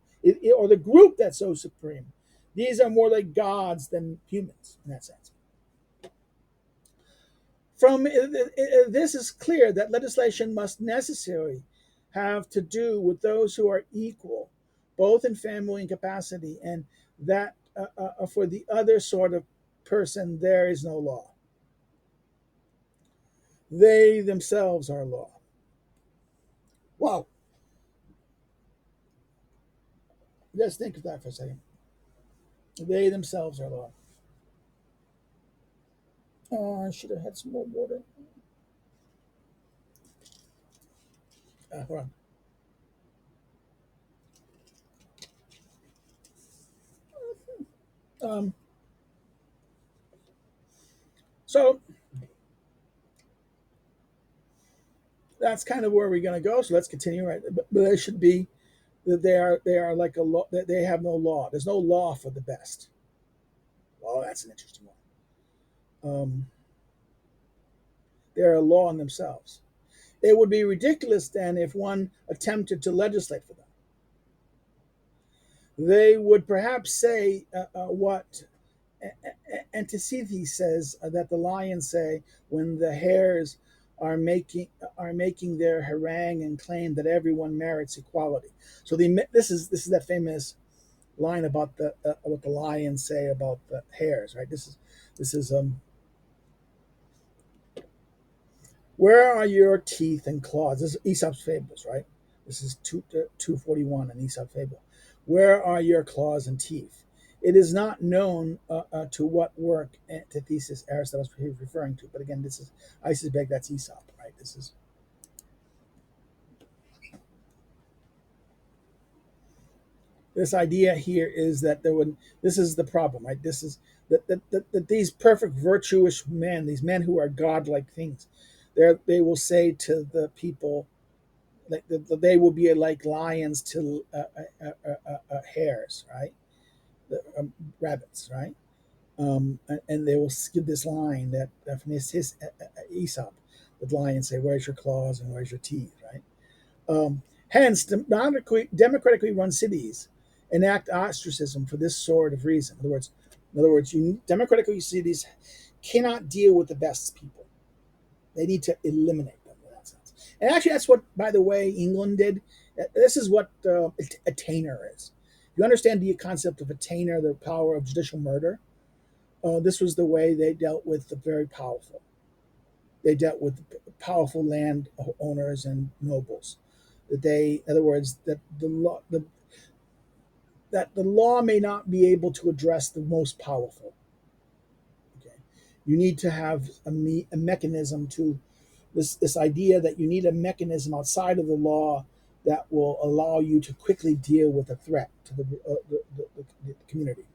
Speaker 1: or the group that's so supreme, these are more like gods than humans in that sense. From this is clear that legislation must necessarily have to do with those who are equal, both in family and capacity, and that for the other sort of person, there is no law. They themselves are law. Wow. Just think of that for a second. They themselves are law. Oh, I should have had some more water. Hold on. So that's kind of where we're going to go. So let's continue. Right, but they should be that they are like a law. That they have no law. There's no law for the best. Well, that's an interesting one. They're a law in themselves. It would be ridiculous then if one attempted to legislate for them. They would perhaps say what Anticides says that the lions say when the hares are making their harangue and claim that everyone merits equality. So this is that famous line about the what the lions say about the hares, right? This is where are your teeth and claws? This is Aesop's fables, right? This is 241 in Aesop's fable. Where are your claws and teeth? It is not known to what work antithesis Aristotle is referring to, but again, this is I suspect that's Aesop, right? This idea here is that there would. This is the problem, right? This is that these perfect virtuous men, these men who are godlike things, they will say to the people like they will be like lions to hares, right? Rabbits, right? And they will give this line that from his Aesop, the lions say, "Where's your claws and where's your teeth?" Right? Hence, democratically run cities enact ostracism for this sort of reason. In other words, democratically cities cannot deal with the best people. They need to eliminate them in that sense. And actually, that's what, by the way, England did. This is what attainder is. You understand the concept of attainder, the power of judicial murder? This was the way they dealt with the very powerful. They dealt with powerful land owners and nobles. In other words, that the law may not be able to address the most powerful. Okay, you need to have a mechanism to this idea that you need a mechanism outside of the law that will allow you to quickly deal with a threat to the community.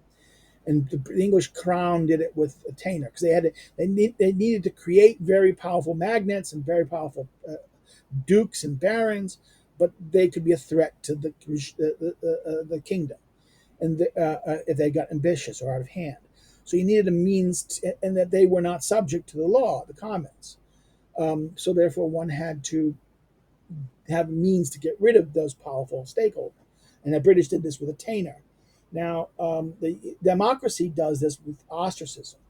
Speaker 1: And the English crown did it with attainder because they needed to create very powerful magnates and very powerful dukes and barons, but they could be a threat to the kingdom, and if they got ambitious or out of hand. So you needed a means, and that they were not subject to the law, the commons. So therefore, one had to have means to get rid of those powerful stakeholders, and the British did this with attainder. Now, the democracy does this with ostracism.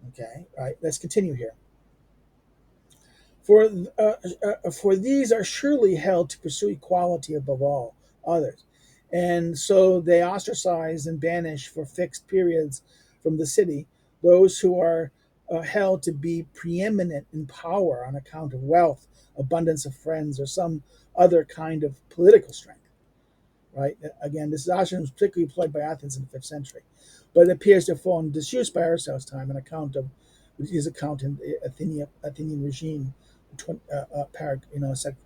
Speaker 1: Okay, right. Let's continue here. For for these are surely held to pursue equality above all others, and so they ostracize and banish for fixed periods from the city those who are held to be preeminent in power on account of wealth, abundance of friends, or some other kind of political strength. Right? Again, this ostracism was particularly employed by Athens in the 5th century, but it appears to have fallen disuse by Aristotle's time on account of his account in the Athenian regime, second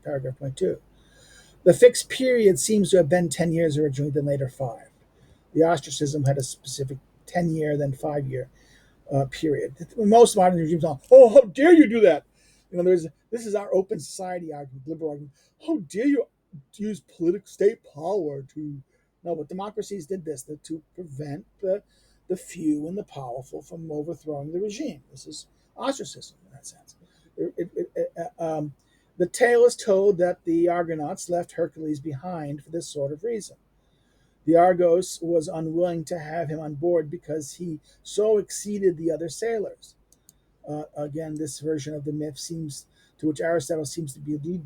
Speaker 1: paragraph 22. The fixed period seems to have been 10 years originally, then later 5. The ostracism had a specific 10-year, then 5-year period. Most modern regimes are, oh, how dare you do that? This is our open society argument, liberal argument. How dare you use political state power to no, but democracies did this to prevent the few and the powerful from overthrowing the regime. This is ostracism in that sense. The tale is told that the Argonauts left Hercules behind for this sort of reason. The Argos was unwilling to have him on board because he so exceeded the other sailors. Again, this version of the myth seems to which Aristotle seems to be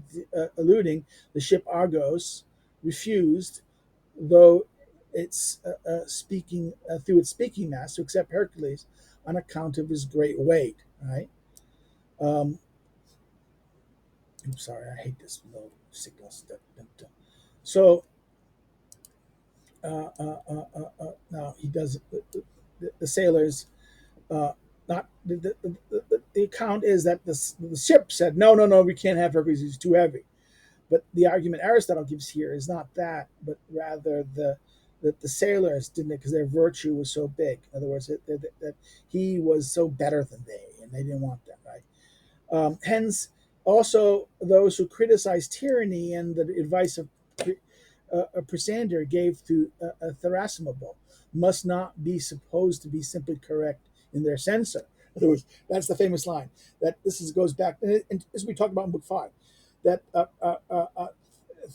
Speaker 1: alluding. The ship Argos refused, though it's speaking through its speaking mass, to accept Hercules on account of his great weight, right? Um, I'm sorry, I hate this little signal. So now he does the sailors. Not the account is that the ship said no, no, no, we can't have her because he's too heavy. But the argument Aristotle gives here is not that, but rather that the sailors didn't because their virtue was so big. In other words, that he was so better than they, and they didn't want that, right? Hence, also those who criticize tyranny and the advice of Prisander gave to Thrasymable must not be supposed to be simply correct in their censor. In other words, that's the famous line that goes back, and as we talked about in book 5, that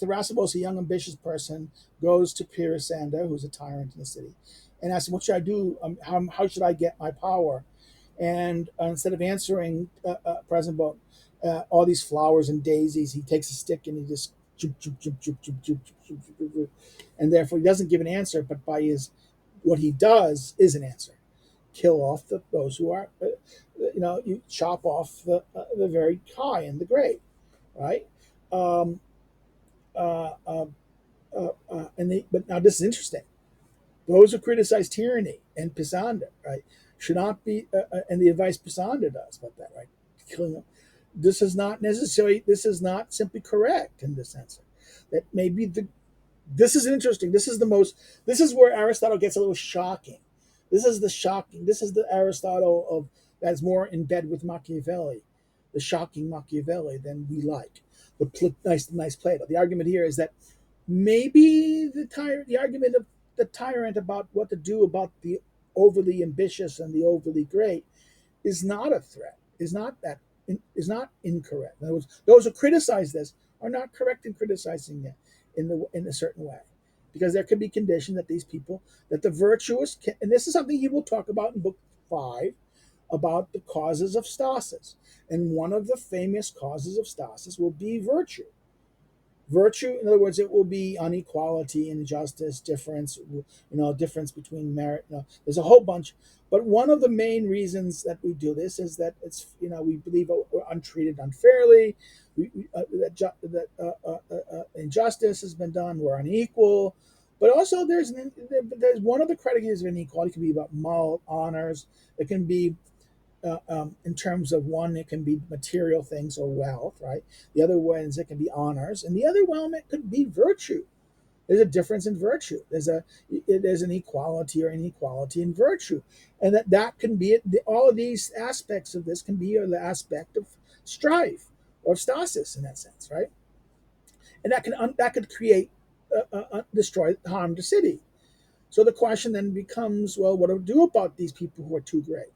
Speaker 1: Thrasybulus, a young ambitious person, goes to Pisander, who's a tyrant in the city, and asks him, "What should I do? How should I get my power?" And instead of answering President Boat, all these flowers and daisies, he takes a stick and he just choop, choop, choop, choop, choop, choop, choop, choop, choop, and therefore he doesn't give an answer, but by his what he does is an answer. Kill off those who are, you chop off the very high and the great, right? Um, but now this is interesting. Those who criticize tyranny and Pisander, right, should not be, and the advice Pisander does about that, right, killing them. This is not necessarily. This is not simply correct in this sense. That maybe this is interesting. This is the most. This is where Aristotle gets a little shocking. This is the shocking. This is the Aristotle of that's more in bed with Machiavelli, the shocking Machiavelli than we like. Nice Plato. The argument here is that maybe the argument of the tyrant about what to do about the overly ambitious and the overly great is not a threat. Is not incorrect. In other words, those who criticize this are not correct in criticizing it in a certain way, because there could be condition that these people that the virtuous can, and this is something he will talk about in book 5 about the causes of stasis, and one of the famous causes of stasis will be virtue. Virtue, in other words, it will be inequality, injustice, difference, difference between merit. There's a whole bunch, but one of the main reasons that we do this is that it's we believe we're untreated unfairly, that injustice has been done, we're unequal, but also there's one of the criteria of inequality. It can be about moral honors. It can be in terms of one, it can be material things or wealth, right? The other ones, it can be honors, and the other one, it could be virtue. There's a difference in virtue. There's an equality or inequality in virtue, and that can be all of these aspects of this can be the aspect of strife or stasis in that sense, right? And that could create destroy harm the city. So the question then becomes, well, what do we do about these people who are too great?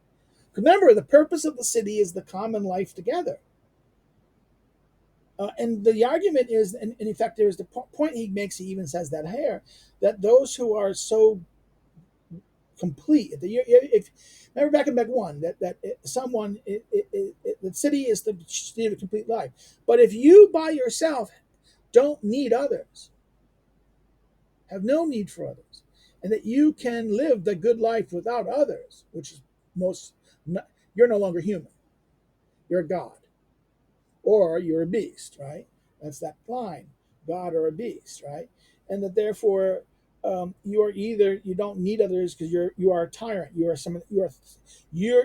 Speaker 1: Remember, the purpose of the city is the common life together. And the argument is, and in fact, there's the point he makes, he even says that here, that those who are so complete, if remember back in Meg 1, that someone, the city is the state of complete life. But if you by yourself don't need others, have no need for others, and that you can live the good life without others, which is most, you're no longer human, you're God. Or you're a beast, right? That's that line, God or a beast, right? And that therefore you are either you don't need others because you are a tyrant. You're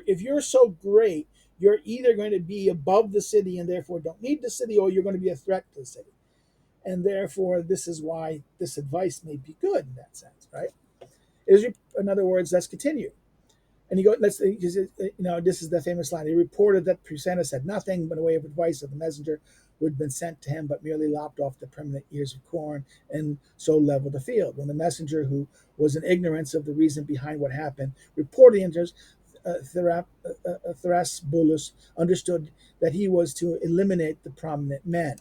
Speaker 1: if you're so great, you're either going to be above the city and therefore don't need the city, or you're going to be a threat to the city. And therefore, this is why this advice may be good in that sense, right? In other words, let's continue. And this is the famous line. He reported that Presena said nothing but a way of advice of the messenger who had been sent to him, but merely lopped off the permanent ears of corn and so leveled the field. When the messenger, who was in ignorance of the reason behind what happened, reported the enters, Thrasybulus understood that he was to eliminate the prominent men.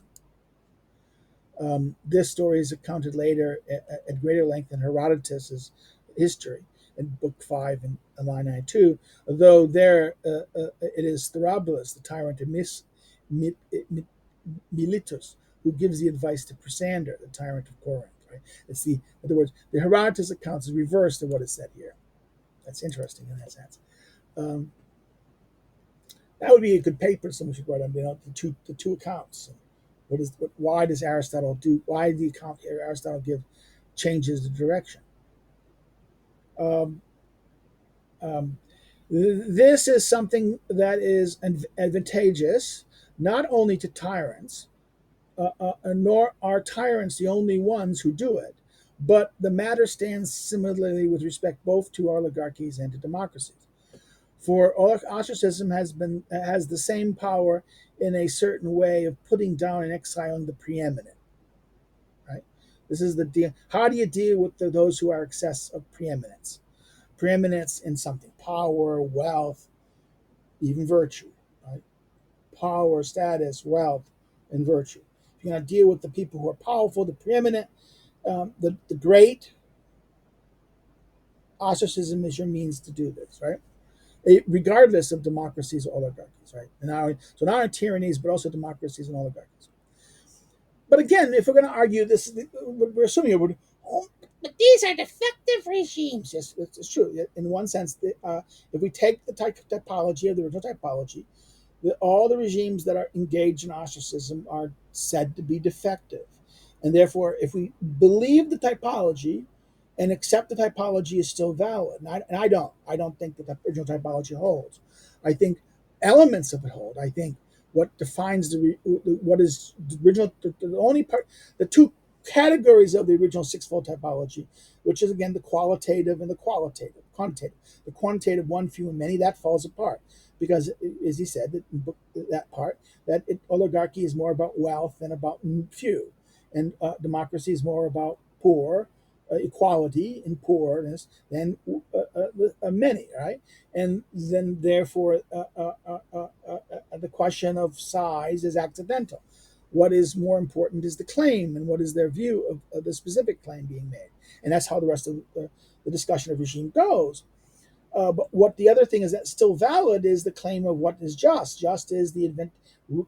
Speaker 1: This story is accounted later at greater length in Herodotus's history in Book 5 and line 92, though there it is Thrasybulus, the tyrant of Miletus, who gives the advice to Prisander, the tyrant of Corinth. Right? In other words, the Herodotus account is reversed of what is said here. That's interesting in that sense. Um, that would be a good paper someone should write on, the two accounts. Why does Aristotle do? Why did the account here Aristotle give changes the direction? Um, um, this is something that is advantageous not only to tyrants, nor are tyrants the only ones who do it, but the matter stands similarly with respect both to oligarchies and to democracies. For ostracism has the same power in a certain way of putting down and exiling the preeminent. Right. This is the deal. How do you deal with those who are excess of preeminence? Preeminence in something, power, wealth, even virtue. Right. Power, status, wealth, and virtue. If you're going to deal with the people who are powerful, the preeminent, the great, ostracism is your means to do this, right? Regardless of democracies or oligarchies, right? So not only tyrannies, but also democracies and oligarchies. But again, if we're going to argue this, we're assuming it would. Oh, but these are defective regimes. Yes, it's true. In one sense, if we take the typology of the original typology, all the regimes that are engaged in ostracism are said to be defective. And therefore, if we believe the typology and accept the typology is still valid, I don't think that the original typology holds. I think elements of it hold. I think what defines what is the original, the only part, the two categories of the original sixfold typology, which is again the qualitative and the quantitative. The quantitative, one, few, and many, that falls apart because, as he said, that part, oligarchy is more about wealth than about few, and democracy is more about poor, equality and poorness than many, right? And then therefore, the question of size is accidental. What is more important is the claim, and what is their view of the specific claim being made, and that's how the rest of the discussion of regime goes. But what the other thing is that's still valid is the claim of what is just. Just is the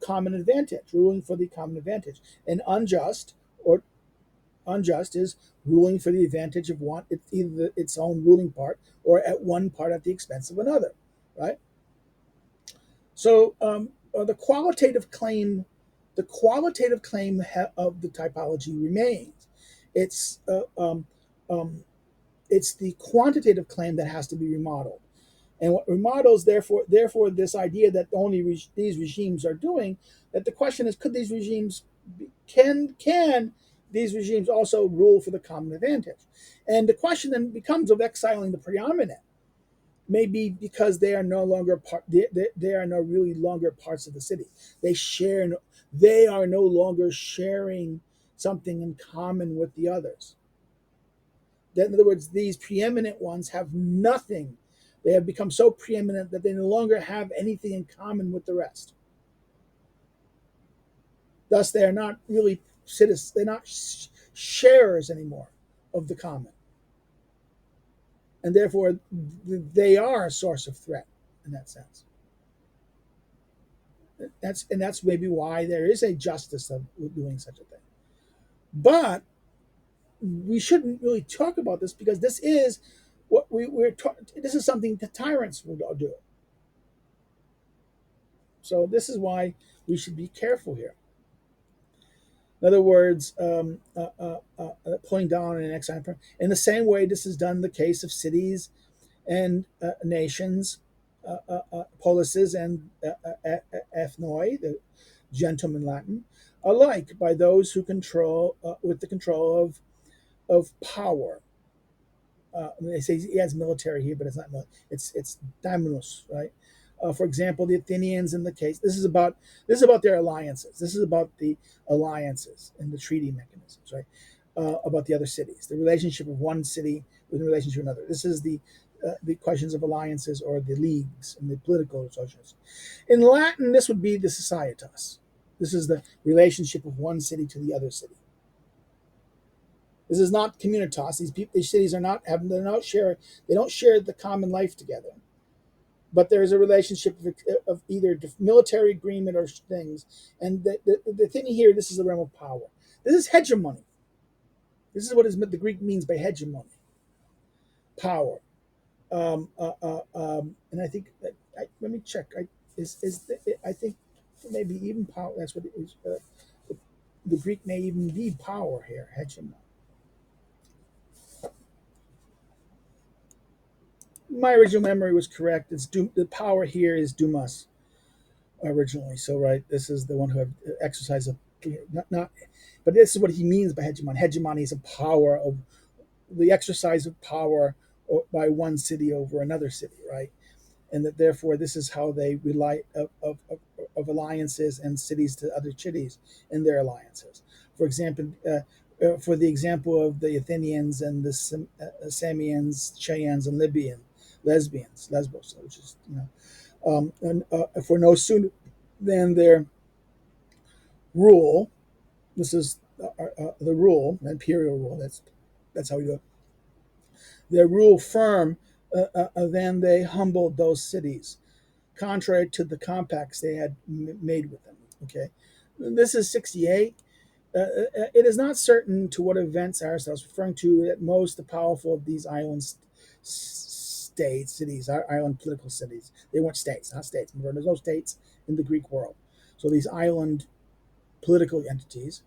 Speaker 1: common advantage, ruling for the common advantage. And unjust is ruling for the advantage of one, either its own ruling part or at one part at the expense of another, right? So the qualitative claim of the typology remains. It's um, it's the quantitative claim that has to be remodeled. And what remodels, therefore, this idea that only these regimes are doing, that the question is, could these regimes, can these regimes also rule for the common advantage? And the question then becomes of exiling the preeminent, maybe because they are no longer they are no really longer parts of the city. They are no longer sharing something in common with the others. That, in other words, these preeminent ones have nothing. They have become so preeminent that they no longer have anything in common with the rest. Thus, they are not really citizens. They're not sharers anymore of the common, and therefore they are a source of threat in that sense. That's maybe why there is a justice of doing such a thing. But we shouldn't really talk about this because this is what this is something the tyrants will do. So this is why we should be careful here. In other words, pulling down an exile. In the same way, this is done in the case of cities and nations, polises and ethnoi, the gentum in Latin, alike by those who control with the control of power. They say he has military here, but it's not military. It's daimonos, right? For example, the Athenians in the case. This is about their alliances. This is about the alliances and the treaty mechanisms, right? About the other cities, the relationship of one city with in relation to another. This is the questions of alliances or the leagues and the political associations. In Latin, this would be the societas. This is the relationship of one city to the other city. This is not communitas. These cities are not having. They don't share the common life together. But there is a relationship of either military agreement or things. And the thing here, this is the realm of power. This is hegemony. This is what the Greek means by hegemony, power. And I think that let me check. I think maybe even power. That's what it is. The Greek may even be power here, hegemon. My original memory was correct. It's the power here is Dumas originally. So right, this is the one who have exercise of not, but this is what he means by hegemon. Hegemony is a power of the exercise of power by one city over another city, right? And that therefore this is how they rely of alliances and cities to other cities in their alliances. For example, for the example of the Athenians and the Samians, Cheyennes, and Lesbos, which is and for no sooner than their rule. This is the rule, imperial rule. That's how we do it. Their rule firm, then they humbled those cities, contrary to the compacts they had made with them. Okay, this is 68. It is not certain to what events Aristotle is referring to. At most, the powerful of these island states, cities, island political cities. They weren't states, not states. Remember, there's no states in the Greek world. So these island political entities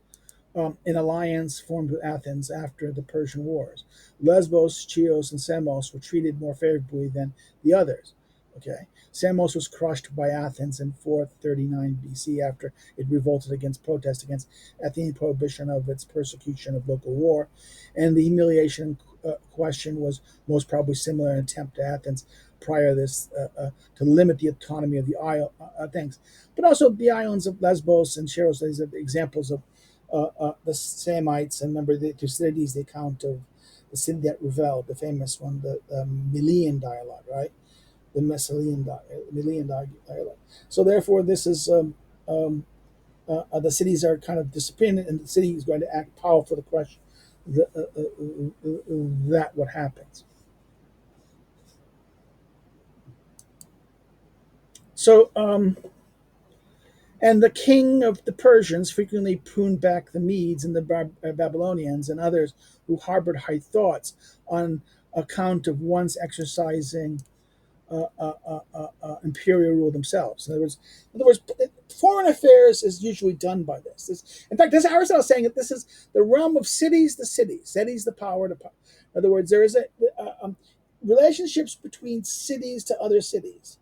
Speaker 1: in alliance formed with Athens after the Persian Wars. Lesbos, Chios, and Samos were treated more favorably than the others. Okay, Samos was crushed by Athens in 439 BC after it revolted against protest against Athenian prohibition of its persecution of local war, and the humiliation question was most probably similar in attempt to Athens prior to this to limit the autonomy of the isle things, but also the islands of Lesbos and Chios. These are examples of the Samites, and remember the Thucydides, the account of the city that rebelled, the famous one, the Melian dialogue, right? The Melian dialogue. So therefore, this is the cities are kind of disappearing, and the city is going to act powerful for the question that what happens. So and the king of the Persians frequently pruned back the Medes and the Babylonians and others who harbored high thoughts on account of once exercising imperial rule themselves. In other words, foreign affairs is usually done by this. In fact, this Aristotle is saying that this is the realm of cities. Cities, the power. In other words, there is a relationships between cities to other cities.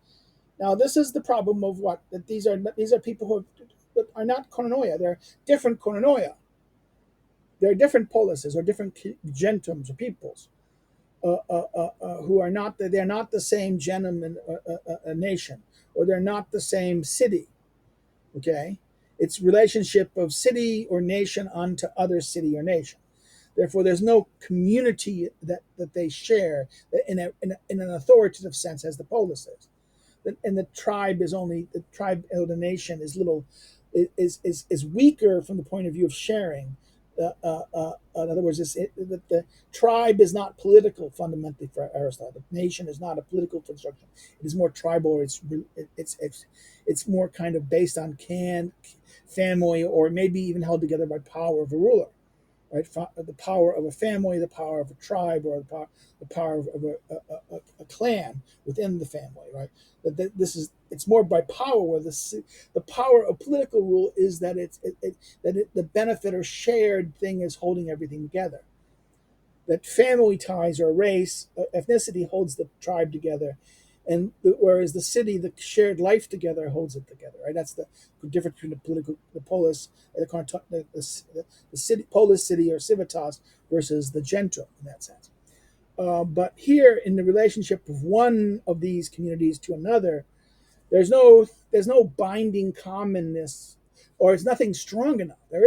Speaker 1: Now, this is the problem of what that these are people who are not koinonia. They're different koinonia. They're different polises or different gentums or peoples who are not they're not the same genum and nation, or they're not the same city. Okay, it's relationship of city or nation unto other city or nation. Therefore, there's no community that they share in an authoritative sense as the polis is. And the tribe is only the tribe or the nation is little is weaker from the point of view of sharing. In other words, the tribe is not political fundamentally for Aristotle. The nation is not a political construction. It is more tribal. It's more kind of based on family, or maybe even held together by power of a ruler, right? The power of a family, the power of a tribe, or the power of a clan within the family, right? This is it's more by power, where the power of political rule is that the benefit or shared thing is holding everything together. That family ties or race, ethnicity holds the tribe together, and whereas the city, the shared life together holds it together. Right, that's the difference between the polis, the city, polis city or civitas versus the gentile in that sense. But here, in the relationship of one of these communities to another, there's no binding commonness, or it's nothing strong enough. There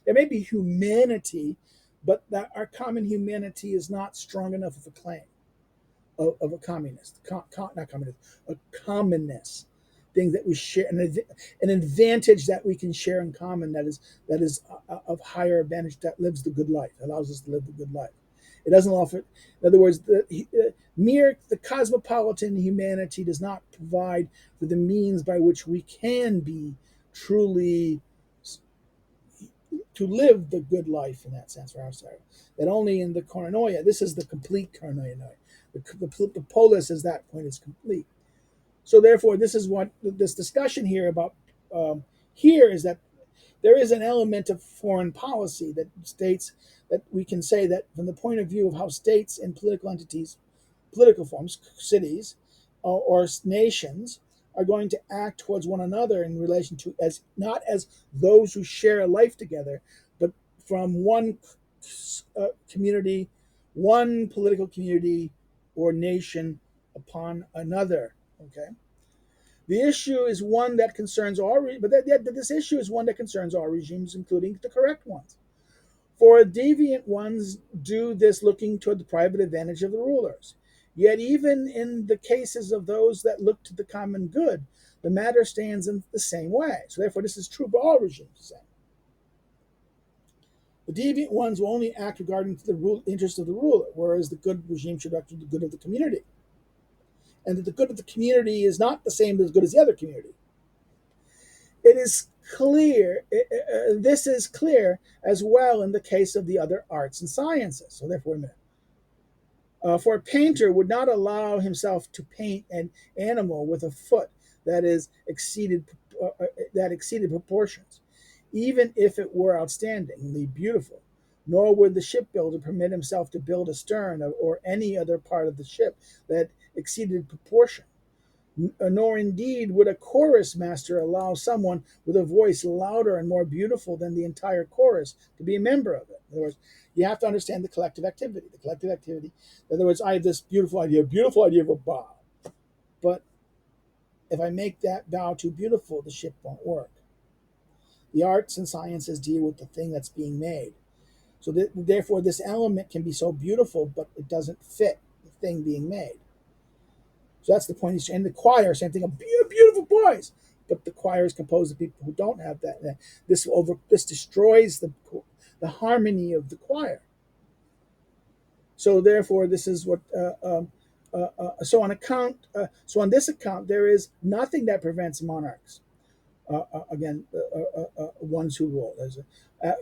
Speaker 1: may be humanity, but that our common humanity is not strong enough of a claim of a communist, not communist, a commonness, things that we share, an advantage that we can share in common that is of higher advantage, that lives the good life, allows us to live the good life. It doesn't offer, in other words, the cosmopolitan humanity does not provide for the means by which we can be truly to live the good life in that sense for ourselves. That only in the koinonia, this is the complete koinonia, The polis as that point is complete. So therefore, this is what this discussion here about here is that there is an element of foreign policy that states that we can say that from the point of view of how states and political entities, political forms, cities, or nations are going to act towards one another in relation to as not as those who share a life together, but from one community, one political community or nation upon another. Okay. The issue is one that concerns all, this issue is one that concerns all regimes, including the correct ones. For deviant ones do this looking toward the private advantage of the rulers. Yet even in the cases of those that look to the common good, the matter stands in the same way. So therefore, this is true for all regimes. The deviant ones will only act regarding the interest of the ruler, whereas the good regime should act for the good of the community. And that the good of the community is not the same as good as the other community. It is clear, this is clear as well in the case of the other arts and sciences. So therefore, wait a minute. For a painter would not allow himself to paint an animal with a foot that is that exceeded proportions, even if it were outstandingly beautiful. Nor would the shipbuilder permit himself to build a stern or any other part of the ship that exceeded proportion. Nor indeed would a chorus master allow someone with a voice louder and more beautiful than the entire chorus to be a member of it. In other words, you have to understand the collective activity. The collective activity. In other words, I have this beautiful idea of a bow. But if I make that bow too beautiful, the ship won't work. The arts and sciences deal with the thing that's being made. So therefore, this element can be so beautiful, but it doesn't fit the thing being made. So that's the point. And the choir, same thing, a beautiful voice, but the choir is composed of people who don't have that. This destroys the harmony of the choir. So therefore, this is what. So on this account, there is nothing that prevents monarchs, ones who rule,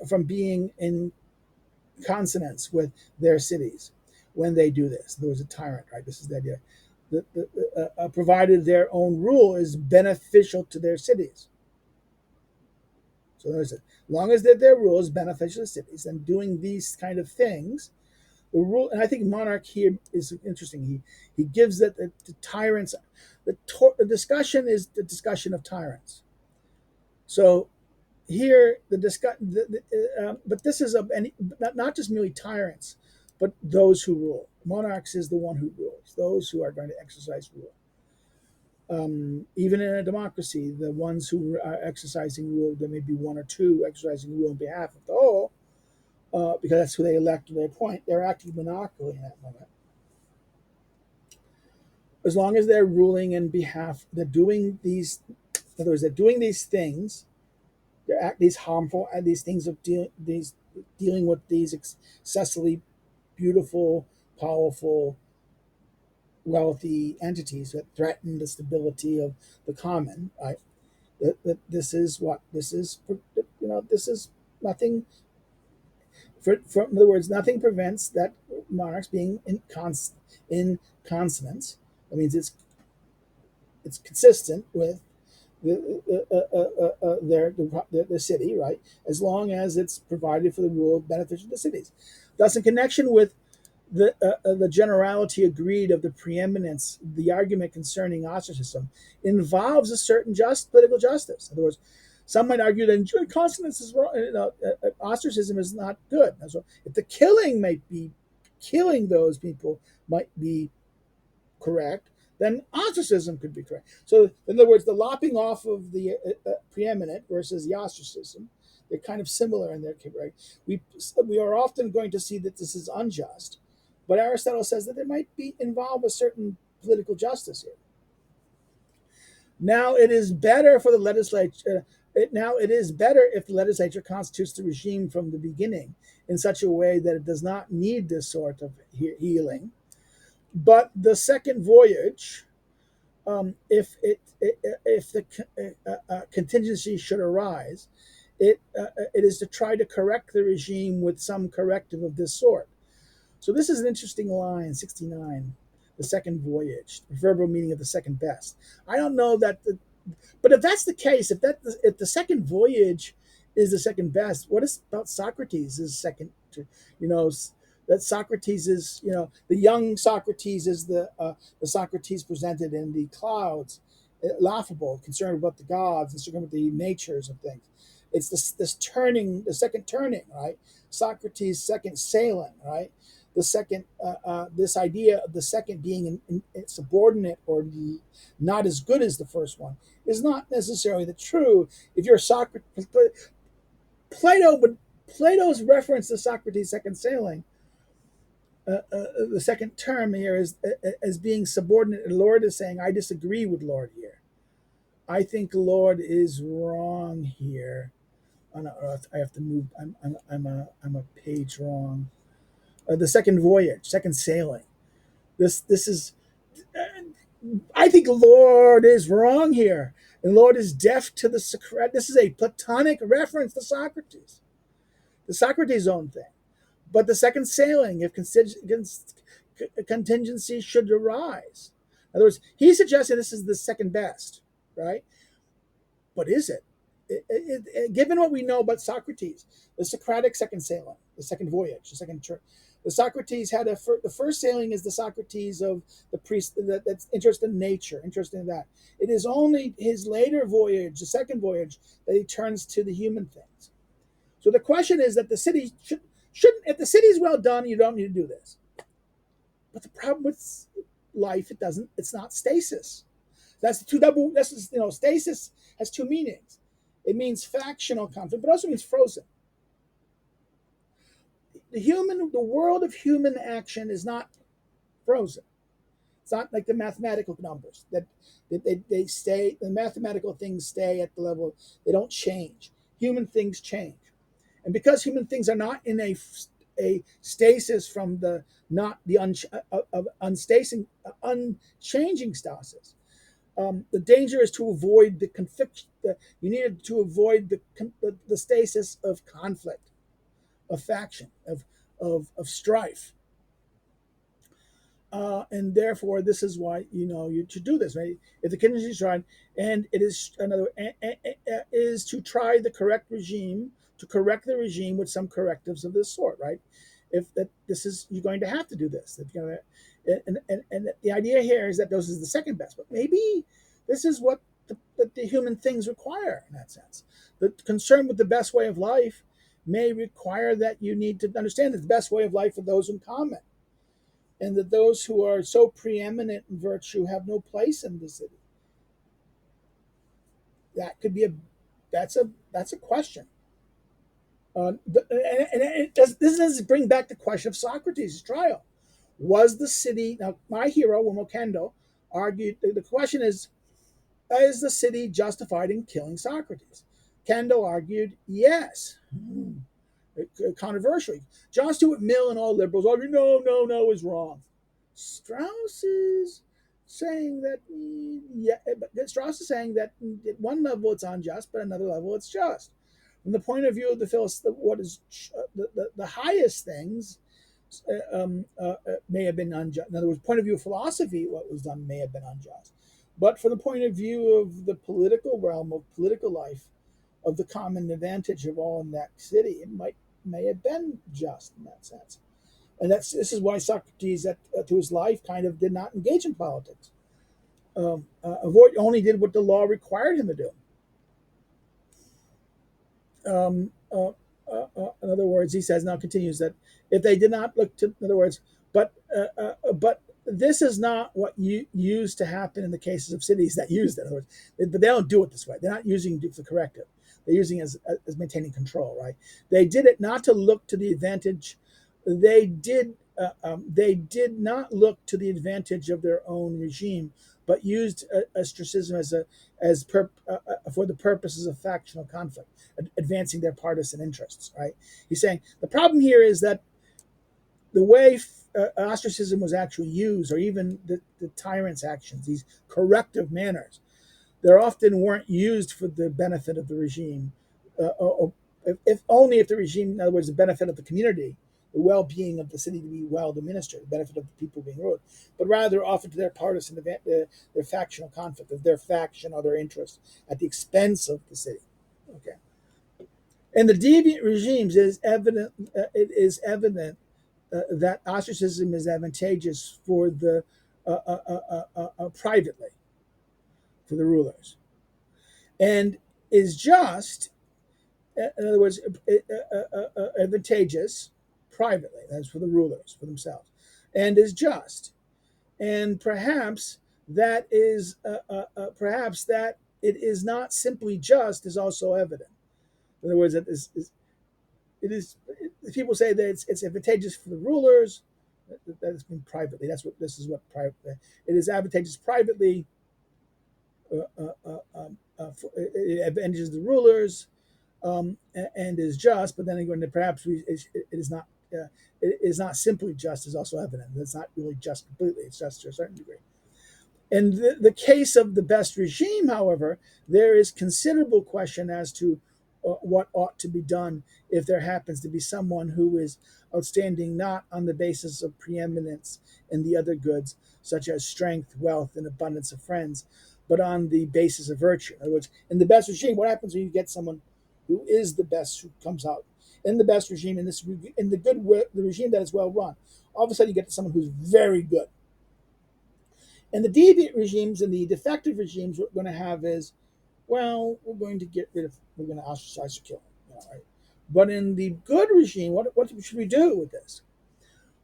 Speaker 1: from being in consonance with their cities when they do this. There was a tyrant, right? This is the idea. Provided their own rule is beneficial to their cities. So there's as long as their rule is beneficial to cities and doing these kind of things, the rule. And I think monarch here is interesting. He gives that the tyrants. The discussion is the discussion of tyrants. So here but this is not just merely tyrants, but those who rule. Monarchs is the one who rules. Those who are going to exercise rule. Even in a democracy, the ones who are exercising rule, there may be one or two exercising rule on behalf of the whole, because that's who they elect or they appoint. They're acting monopoly in that moment. As long as they're ruling in behalf, they're doing these. In other words, they're doing these things. These harmful, these things of dealing with these excessively beautiful, powerful, wealthy entities that threaten the stability of the common. Right? This is this is nothing. In other words, nothing prevents that monarchs being in consonance. That means it's consistent with the city, right? As long as it's provided for the rule of beneficial to the cities. Thus, in connection with the generality agreed of the preeminence, the argument concerning ostracism involves a certain political justice. In other words, some might argue that consonance is wrong, ostracism is not good. So if the killing those people might be correct, then ostracism could be correct. So, in other words, the lopping off of the preeminent versus the ostracism, they're kind of similar in their case. Right? We are often going to see that this is unjust, but Aristotle says that there might involve a certain political justice here. Now, it is better for the legislature. Now, it is better if the legislature constitutes the regime from the beginning in such a way that it does not need this sort of healing. But the second voyage, if the contingency should arise, it is to try to correct the regime with some corrective of this sort. So this is an interesting line, 69. the second voyage, the proverbial meaning of the second best. I don't know that but if that's the case, if the second voyage is the second best, what is about Socrates is second? You know, that Socrates is, the young Socrates is the Socrates presented in the clouds, laughable, concerned about the gods, concerned with the natures of things. It's this turning, the second turning, right? Socrates' second sailing, right? The second, this idea of the second being subordinate or not as good as the first one is not necessarily the true. If you're Socrates, Plato would Plato's reference to Socrates' second sailing, the second term here is as being subordinate. And Lord is saying, I disagree with Lord here. I think Lord is wrong here. Oh, no, I have to move. I'm a page wrong. The second voyage, second sailing. This is. I think Lord is wrong here, and Lord is deaf to the Socratic. This is a Platonic reference to Socrates, the Socrates' own thing. But the second sailing, if contingency should arise, in other words, he's suggesting this is the second best, right? But is it? Given what we know about Socrates, the Socratic second sailing, the second voyage, the second trip, the Socrates had the first sailing is the Socrates of the priest that's interested in nature, interested in that. It is only his later voyage, the second voyage, that he turns to the human things. So the question is that the city shouldn't, if the city is well done, you don't need to do this. But the problem with life, it's not stasis. That's two double. That's, stasis has two meanings. It means factional conflict, but also means frozen. The world of human action is not frozen. It's not like the mathematical numbers that they stay. The mathematical things stay at the level, they don't change. Human things change, and because human things are not in a stasis from the not the unchanging stasis. The danger is to avoid the conflict. You need to avoid the stasis of conflict, of faction, of strife, and therefore this is why you should do this, right? If the contingency is tried, and it is another is to try the correct regime, to correct the regime with some correctives of this sort, right? If that this is you're going to have to do this, if you're gonna, and the idea here is that those is the second best, but maybe this is what the human things require in that sense. The concern with the best way of life may require that you need to understand that the best way of life for those in common, and that those who are so preeminent in virtue have no place in the city. That could be that's a question. This does bring back the question of Socrates' trial. Was the city, now my hero, Wimo Kendo, argued, the question is the city justified in killing Socrates? Kendo argued, yes. Controversially. John Stuart Mill and all liberals argue, no, is wrong. Strauss is saying that, yeah, but Strauss is saying that at one level it's unjust, but another level it's just. From the point of view of what is the highest things may have been unjust. In other words, point of view of philosophy, what was done may have been unjust. But from the point of view of the political realm, of political life, of the common advantage of all in that city, it may have been just in that sense. And this is why Socrates, to his life, kind of did not engage in politics. Only did what the law required him to do. In other words, he says, now continues, that if they did not look to, in other words, but this is not what used to happen in the cases of cities that used it. In other words, but they don't do it this way. They're not using it for corrective. They're using it as maintaining control, right? They did it not to look to the advantage. They did not look to the advantage of their own regime, but used ostracism for the purposes of factional conflict, advancing their partisan interests. Right? He's saying the problem here is that the way ostracism was actually used, or even the tyrant's actions, these corrective manners, they often weren't used for the benefit of the regime, or if only if the regime, in other words, the benefit of the community, well-being of the city to be well administered, the benefit of the people being ruled, but rather often to their partisan their factional conflict of their faction or their interest at the expense of the city. Okay, and the deviant regimes is evident. It is evident that ostracism is advantageous for the privately for the rulers, and is just, in other words, advantageous privately. That's for the rulers for themselves, and is just, and perhaps that it is not simply just is also evident. In other words, that it is. People say that it's advantageous for the rulers. That is privately. That's what this is. What private. It is advantageous privately. It advantages the rulers, and is just. But then again, perhaps it is not. It is not simply just. Is also evident. It's not really just completely. It's just to a certain degree. In the case of the best regime, however, there is considerable question as to what ought to be done if there happens to be someone who is outstanding not on the basis of preeminence in the other goods, such as strength, wealth, and abundance of friends, but on the basis of virtue. In other words, in the best regime, what happens when you get someone who is the best, who comes out in the best regime, in the regime that is well run? All of a sudden, you get someone who's very good. And the deviant regimes and the defective regimes, what we're going to have is, well, we're going to ostracize or kill them. Right? But in the good regime, what should we do with this?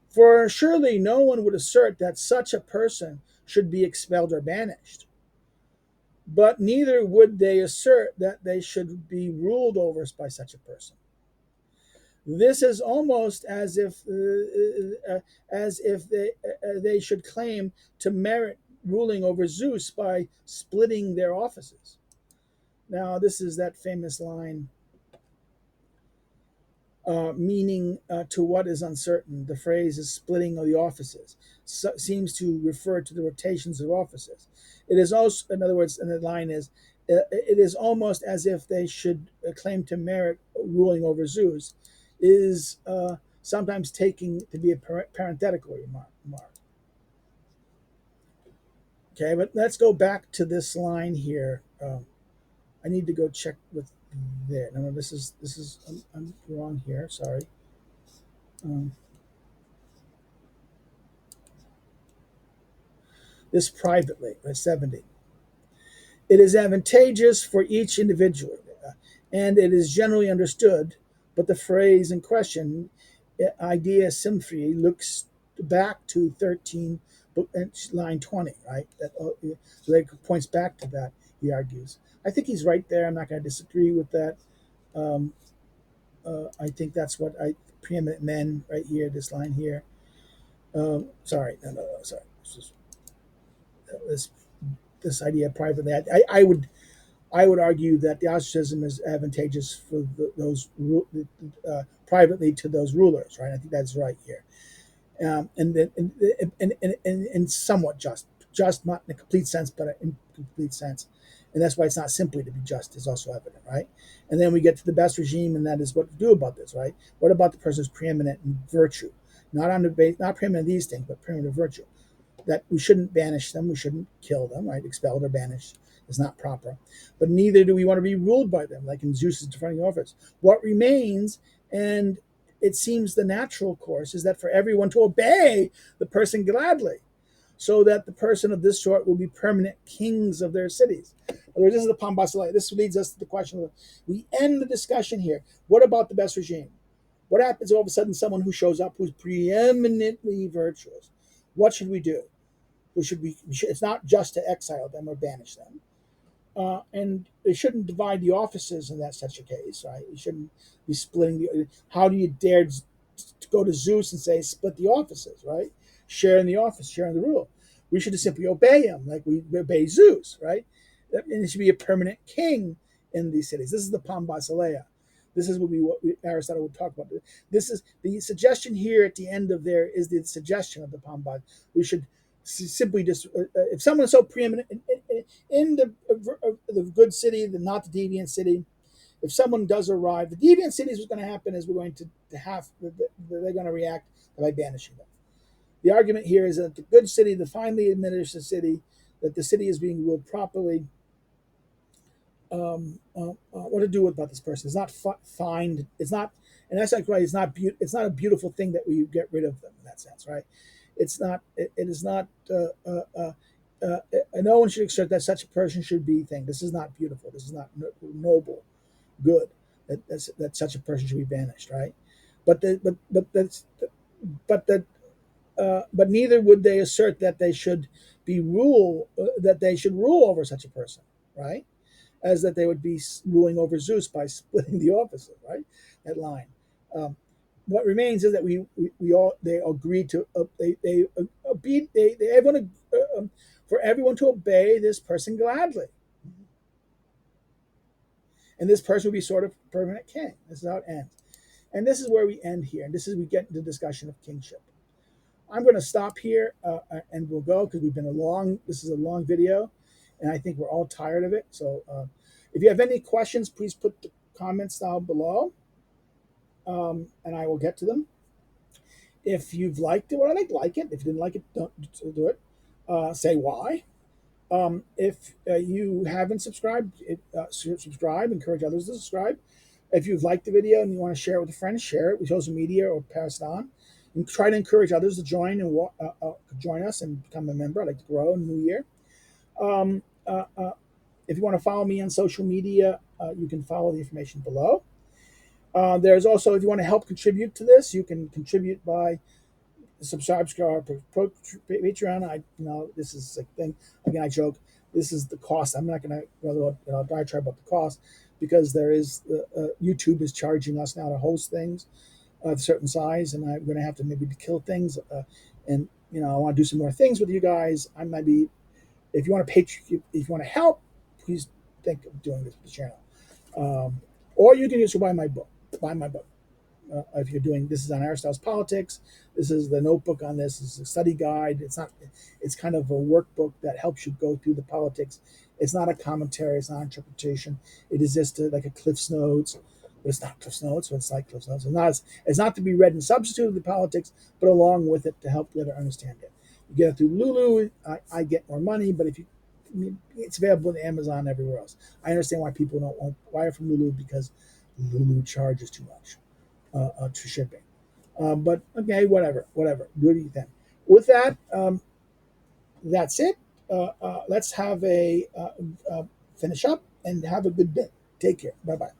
Speaker 1: For surely no one would assert that such a person should be expelled or banished. But neither would they assert that they should be ruled over by such a person. This is almost as if they should claim to merit ruling over Zeus by splitting their offices. Now, this is that famous line, meaning to what is uncertain. The phrase is splitting of the offices. Seems to refer to the rotations of offices. It is also, in other words, and the line is, it is almost as if they should claim to merit ruling over Zeus, is sometimes taken to be a parenthetical remark. Okay, but let's go back to this line here. I need to go check with there. No, this is I'm wrong here. Sorry. Um, this privately, 70. It is advantageous for each individual, and it is generally understood. But the phrase in question, idea symphony, looks back to 13, line 20, right? So that points back to that. He argues. I think he's right there. I'm not going to disagree with that. Um, I think that's what preeminent men right here. This line here. Sorry, no, sorry. This this idea privately. I would argue that the ostracism is advantageous for those privately to those rulers, right? I think that's right here, and somewhat just not in a complete sense, but in a complete sense, and that's why it's not simply to be just is also evident, right? And then we get to the best regime, and that is what to do about this, right? What about the person who's preeminent in virtue, not on the base, not preeminent in these things, but preeminent in virtue? That we shouldn't banish them, we shouldn't kill them, right? Expelled or banished is not proper. But neither do we want to be ruled by them, like in Zeus's defending office. What remains, and it seems the natural course, is that for everyone to obey the person gladly, so that the person of this sort will be permanent kings of their cities. In other words, this is the Pambasale. This leads us to the question of, we end the discussion here. What about the best regime? What happens all of a sudden someone who shows up who's preeminently virtuous? What should we do? It's not just to exile them or banish them. And they shouldn't divide the offices in that such a case, right? You shouldn't be splitting the. How do you dare to go to Zeus and say split the offices, right? Share in the office, share in the rule. We should just simply obey him, like we obey Zeus, right? And it should be a permanent king in these cities. This is the Pambasaleia. This is what Aristotle would talk about. This is the suggestion here at the end of there is the suggestion of the Pambas. We should simply just if someone is so preeminent in the good city, not the deviant city, if someone does arrive, the deviant cities, what's going to happen is we're going to have, they're going to react by banishing them. The argument here is that the good city, the finely administered city, that the city is being ruled properly. What to do about this person? It's not find. It's not, and that's like right. It's not. It's not a beautiful thing that we get rid of them in that sense, right? It's not. It is not. No one should accept that such a person should be thing. This is not beautiful. This is not noble, good. That such a person should be banished, right? But the, but the but neither would they assert that they should that they should rule over such a person, right? As that they would be ruling over Zeus by splitting the offices, right? That line. What remains is that we all they agree to they everyone for everyone to obey this person gladly, and this person will be sort of permanent king. This is how it ends, and this is where we end here, and this is we get into discussion of kingship. I'm going to stop here and we'll go because we've been this is a long video, and I think we're all tired of it. So if you have any questions, please put the comments down below, and I will get to them. If you've liked it, well, like it. If you didn't like it, don't do it. Say why. If you haven't subscribed, subscribe. Encourage others to subscribe. If you've liked the video and you want to share it with a friend, share it with social media or pass it on. And try to encourage others to join and join us and become a member. I'd like to grow in the new year. If you want to follow me on social media, you can follow the information below. There's also, if you want to help contribute to this, you can contribute by subscribe to our Patreon. This is a thing. Again, I joke. This is the cost. I'm not going to diatribe about the cost because there is YouTube is charging us now to host things of a certain size, and I'm going to have to maybe kill things. And I want to do some more things with you guys. I might be, if you want to if you want to help, please think of doing this with the channel. Or you can just buy my book. Buy my book. If you're doing this is on Aristotle's politics. This is the notebook on this. This is a study guide. It's kind of a workbook that helps you go through the politics. It's not a commentary. It's not interpretation. It is just like a Cliff's Notes. But it's not Cliff's Notes, so it's like Cliff's Notes. It's not to be read and substitute the politics, but along with it to help the other understand it. You get it through Lulu. I get more money, but it's available on Amazon everywhere else. I understand why people don't buy it from Lulu because Lulu charges too much to shipping. But okay, whatever. Do what you think. With that, that's it. Let's have a finish up and have a good day. Take care. Bye bye.